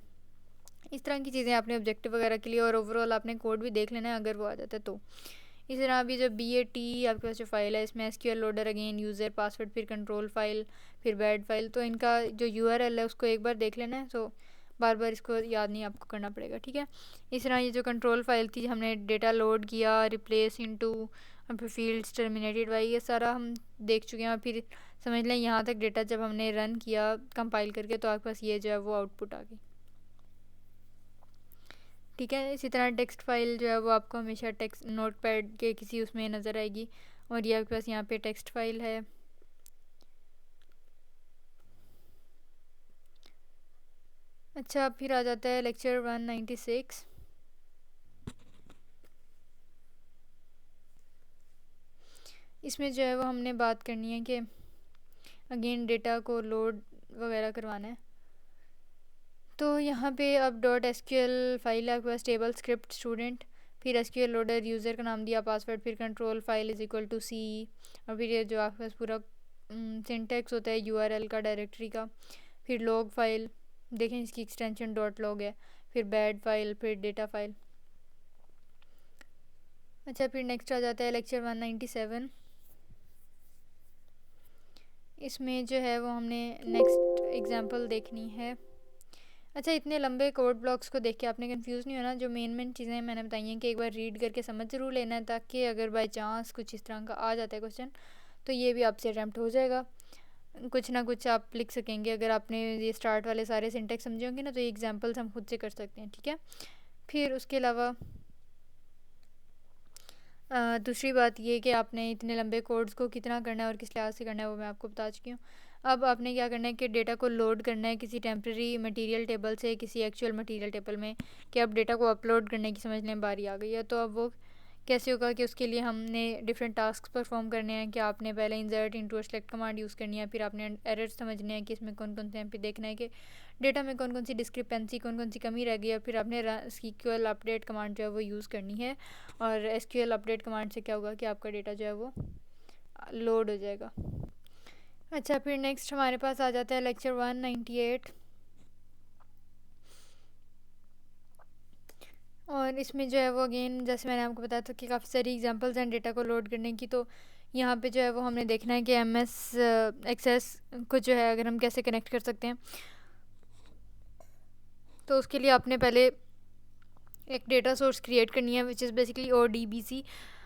इस तरह की चीज़ें आपने ऑब्जेक्टिव वगैरह के लिए, और ओवरऑल आपने कोड भी देख लेना है अगर वो आ जाता है तो। इस तरह अभी जो BAT आपके पास जो फाइल है इसमें SQL loader, again user, password, फिर कंट्रोल फाइल, फिर बैड फाइल। तो इनका जो URL है उसको एक बार देख लेना है, तो बार बार इसको याद नहीं आपको करना पड़ेगा, ठीक है। इस तरह ये जो कंट्रोल फाइल थी हमने डेटा लोड किया, रिप्लेस इनटू, फिर फील्ड्स टर्मिनेटेड बाई, ये सारा हम देख चुके हैं। फिर समझ लें यहाँ तक डेटा जब हमने रन किया कंपाइल करके तो आपके पास ये जो है वो आउटपुट आ गई, ठीक है। इसी तरह टेक्स्ट फाइल जो है वो आपको हमेशा टेक्स्ट नोटपैड के किसी उसमें नज़र आएगी, और ये आपके पास यहाँ पे टेक्स्ट फाइल है। अच्छा, फिर आ जाता है लेक्चर 196। इसमें जो है वो हमने बात करनी है कि अगेन डेटा को लोड वगैरह करवाना है। तो यहाँ पे अब .SQL फाइल है आपके पास, टेबल स्क्रिप्ट स्टूडेंट, फिर SQL लोडर, यूज़र का नाम दिया, पासवर्ड, फिर control file is equal to C, और फिर ये जो आपके पास पूरा सिंटेक्स होता है URL का, डायरेक्टरी का, फिर लॉग फाइल, देखें इसकी एक्सटेंशन .log है, फिर बैड फाइल, फिर डेटा फाइल। अच्छा, फिर नेक्स्ट आ जाता है लेक्चर 197। इसमें जो है वो हमने नेक्स्ट एग्जांपल देखनी है। अच्छा, इतने लंबे कोड ब्लॉक्स को देख के आपने कंफ्यूज नहीं होना। जो मेन चीज़ें मैंने बताई हैं कि एक बार रीड करके समझ ज़रूर लेना है, ताकि अगर बाई चांस कुछ इस तरह का आ जाता है क्वेश्चन तो ये भी आपसे अटैम्प्ट हो जाएगा, कुछ ना कुछ आप लिख सकेंगे। अगर आपने ये स्टार्ट वाले सारे सिंटेक्स समझे होंगे ना तो ये एग्जांपल्स हम खुद से कर सकते हैं, ठीक है। फिर उसके अलावा दूसरी बात ये कि आपने इतने लंबे कोड्स को कितना करना है और किस लिहाज से करना है वो मैं आपको बता चुकी हूँ। अब आपने क्या करना है कि डेटा को लोड करना है किसी टेम्प्रेरी मटेरियल टेबल से किसी एक्चुअल मटेरियल टेबल में, कि अब डेटा को अपलोड करने की समझ लें बारी आ गई है। तो अब वो कैसे होगा कि उसके लिए हमने डिफरेंट टास्क परफॉर्म करने हैं कि आपने पहले insert into select command use करनी है, फिर आपने एरर्स समझने हैं कि इसमें कौन कौन से हैं, फिर देखना है कि डेटा में कौन कौन सी डिस्क्रिपेंसी, कौन कौन सी कमी रह गई है, फिर आपने SQL अपडेट कमांड जो है वो यूज़ करनी है। और SQL अपडेट कमांड से क्या होगा कि आपका डेटा जो है वो लोड हो जाएगा। अच्छा, फिर नेक्स्ट हमारे पास आ जाता है लेक्चर 198, और इसमें जो है वो अगेन जैसे मैंने आपको बताया था कि काफ़ी सारी एग्जांपल्स हैं डेटा को लोड करने की। तो यहाँ पे जो है वो हमने देखना है कि MS एक्सेस को जो है अगर हम कैसे कनेक्ट कर सकते हैं। तो उसके लिए आपने पहले एक डेटा सोर्स क्रिएट करनी है विच इज़ बेसिकली ODBC।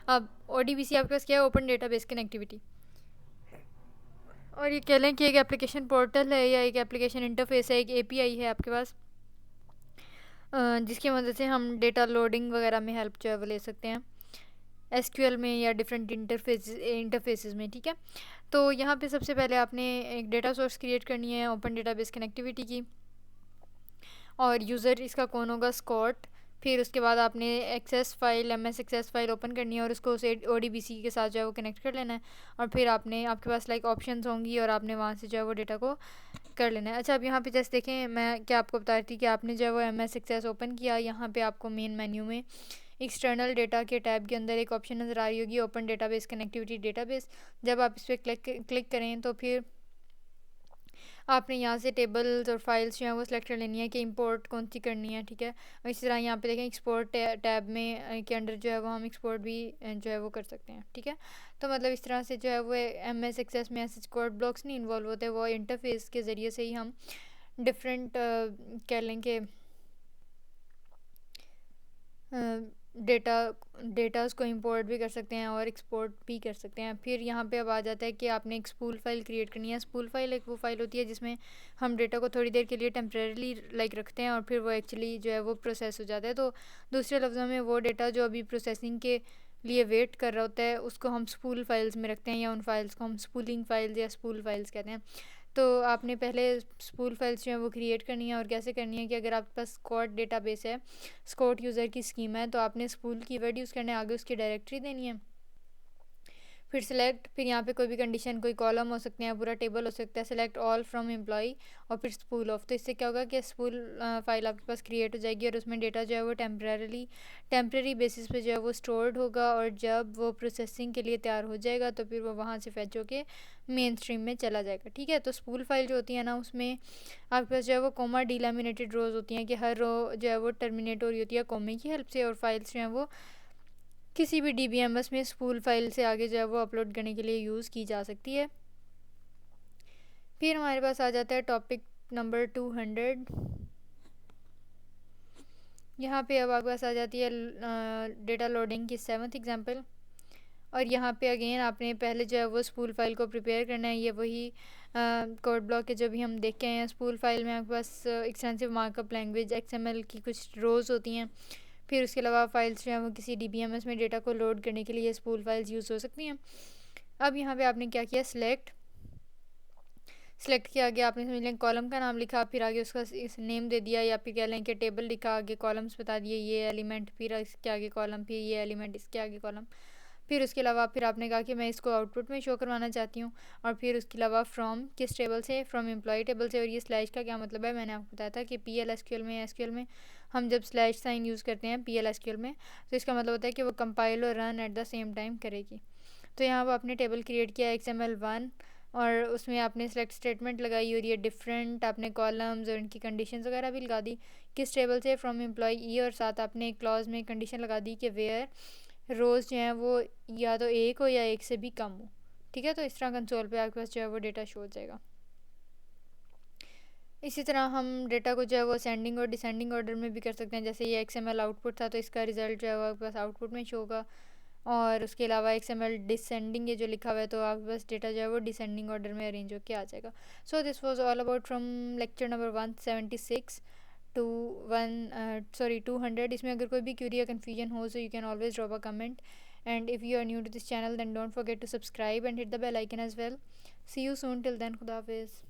अब ODBC आपके पास क्या है, ओपन डेटाबेस कनेक्टिविटी, और ये कह लें कि एक एप्लीकेशन पोर्टल है या एक एप्लीकेशन इंटरफेस है, एक API है आपके पास, जिसकी मदद से हम डेटा लोडिंग वगैरह में हेल्प जो है वो ले सकते हैं SQL में या डिफरेंट इंटरफेसेस में, ठीक है। तो यहाँ पे सबसे पहले आपने एक डेटा सोर्स क्रिएट करनी है ओपन डेटाबेस कनेक्टिविटी की, और यूज़र इसका कौन होगा, स्कॉट। फिर उसके बाद आपने access file MS access file open करनी है और उसको उसे ODBC के साथ जो है वो कनेक्ट कर लेना है, और फिर आपके पास लाइक ऑप्शंस होंगी और आपने वहाँ से जो है वो डेटा को कर लेना है। अच्छा, अब यहाँ पे जैसे देखें मैं क्या आपको बता रही थी कि आपने जो है वो MS एक्सेस ओपन किया, यहाँ पे आपको मेन मेन्यू में एक्सटर्नल डेटा के टैब के अंदर एक ऑप्शन नज़र आ रही होगी ओपन डेटाबेस कनेक्टिविटी डेटाबेस। जब आप इस पर क्लिक करें तो फिर आपने यहाँ से टेबल्स और फाइल्स जो हैं वो सिलेक्ट कर लेनी है कि इंपोर्ट कौन सी करनी है, ठीक है। और इसी तरह यहाँ पे देखें एक्सपोर्ट टैब में के अंडर जो है वो हम एक्सपोर्ट भी जो है वो कर सकते हैं, ठीक है। तो मतलब इस तरह से जो है वो MS एक्सेस में ऐसे कोड ब्लॉक्स नहीं इन्वॉल्व होते, वो इंटरफेस के ज़रिए से ही हम डिफरेंट कह लें कि डेटास को इंपोर्ट भी कर सकते हैं और एक्सपोर्ट भी कर सकते हैं। फिर यहाँ पे अब आ जाता है कि आपने एक स्पूल फाइल क्रिएट करनी है। स्पूल फाइल एक वो फाइल होती है जिसमें हम डेटा को थोड़ी देर के लिए टेम्परेरीली लाइक रखते हैं और फिर वो एक्चुअली जो है वो प्रोसेस हो जाता है। तो दूसरे लफ्ज़ों में वो डेटा जो अभी प्रोसेसिंग के लिए वेट कर रहा होता है उसको हम स्पूल फाइल्स में रखते हैं, या उन फाइल्स को हम स्पूलिंग फाइल्स या स्पूल फाइल्स कहते हैं। तो आपने पहले स्पूल फाइल्स जो है वो क्रिएट करनी है, और कैसे करनी है कि अगर आपके पास स्कॉट डेटाबेस है, स्कॉट यूज़र की स्कीमा है, तो आपने स्पूल कीवर्ड यूज़ करना है, आगे उसकी डायरेक्टरी देनी है, फिर सिलेक्ट, फिर यहाँ पे कोई भी कंडीशन, कोई कॉलम हो सकते हैं, पूरा टेबल हो सकता है, सिलेक्ट ऑल फ्रॉम एम्प्लॉई, और फिर स्पूल ऑफ। तो इससे क्या होगा कि स्पूल फाइल आपके पास क्रिएट हो जाएगी, और उसमें डेटा जो है वो टेम्परेरी बेसिस पे जो है वो स्टोर्ड होगा, और जब वो प्रोसेसिंग के लिए तैयार हो जाएगा तो फिर वो वहाँ से फैच होके मेन स्ट्रीम में चला जाएगा। ठीक है, तो स्पूल फाइल जो होती है ना, उसमें आपके पास जो है वो कोमा डिलैमिनेटेड रोज होती हैं, कि हर रो जो है वो टर्मिनेट हो रही होती है कोमे की हेल्प से, और फाइल्स जो हैं वो किसी भी DBMS में स्पूल फाइल से आगे जो है वो अपलोड करने के लिए यूज़ की जा सकती है। फिर हमारे पास आ जाता है टॉपिक नंबर 200। यहाँ पे अब आपके पास आ जाती है डेटा लोडिंग की 7th एग्जांपल, और यहाँ पे अगेन आपने पहले जो है वो स्पूल फाइल को प्रिपेयर करना है। ये वही कोड ब्लॉक है जो भी हम देख के आए हैं। स्पूल फाइल में आपके पास एक्सटेंसिव मार्कअप लैंग्वेज XML की कुछ रोज़ होती हैं, फिर उसके अलावा फाइल्स जो हैं वो किसी DBMS में डेटा को लोड करने के लिए स्पूल फाइल्स यूज़ हो सकती हैं। अब यहाँ पे आपने क्या किया, सिलेक्ट किया, आगे आपने समझ लें कॉलम का नाम लिखा, फिर आगे उसका नेम दे दिया, या फिर कह लें कि टेबल लिखा, आगे कॉलम्स बता दिए, ये एलिमेंट, फिर इसके आगे कॉलम, फिर ये एलिमेंट, इसके आगे कॉलम। फिर उसके अलावा फिर आपने कहा कि मैं इसको आउटपुट में शो करवाना चाहती हूँ, और फिर उसके अलावा फ्रॉम किस टेबल से, फ्रॉम एम्प्लॉय टेबल से। और ये स्लैश का क्या मतलब है, मैंने आपको बताया था कि PL SQL में हम जब स्लैश साइन यूज़ करते हैं PL SQL में, तो इसका मतलब होता है कि वो कंपाइल और run at the same time करेगी। तो यहाँ पर आपने टेबल क्रिएट किया XML1, और उसमें आपने सेलेक्ट स्टेटमेंट लगाई, और ये डिफरेंट आपने कॉलम्स और इनकी कंडीशंस वगैरह भी लगा दी, किस टेबल से, फ्रॉम एम्प्लॉई, और साथ आपने एक क्लॉज में कंडीशन लगा दी कि वेयर रोज़ जो हैं वो या तो एक हो या एक से भी कम हो। ठीक है, तो इस तरह कंसोल पे आपके पास जो है वो डेटा शो हो जाएगा। इसी तरह हम डेटा को जो है वो असेंडिंग और डिसेंडिंग ऑर्डर में भी कर सकते हैं। जैसे ये XML आउटपुट था, तो इसका रिजल्ट जो है वो आपके पास आउटपुट में शो होगा, और उसके अलावा XML डिसेंडिंग ये जो लिखा हुआ है, तो आपके पास डेटा जो है वो डिसेंडिंग ऑर्डर में अरेंज होकर आ जाएगा। So this was all about from lecture number 176 to 200। इसमें अगर कोई भी क्यूरी या कन्फ्यूजन हो, so you can always drop a comment, and if you are new to this channel then don't forget to subscribe and hit the bell icon as well. See you soon, till then, Khuda Hafiz.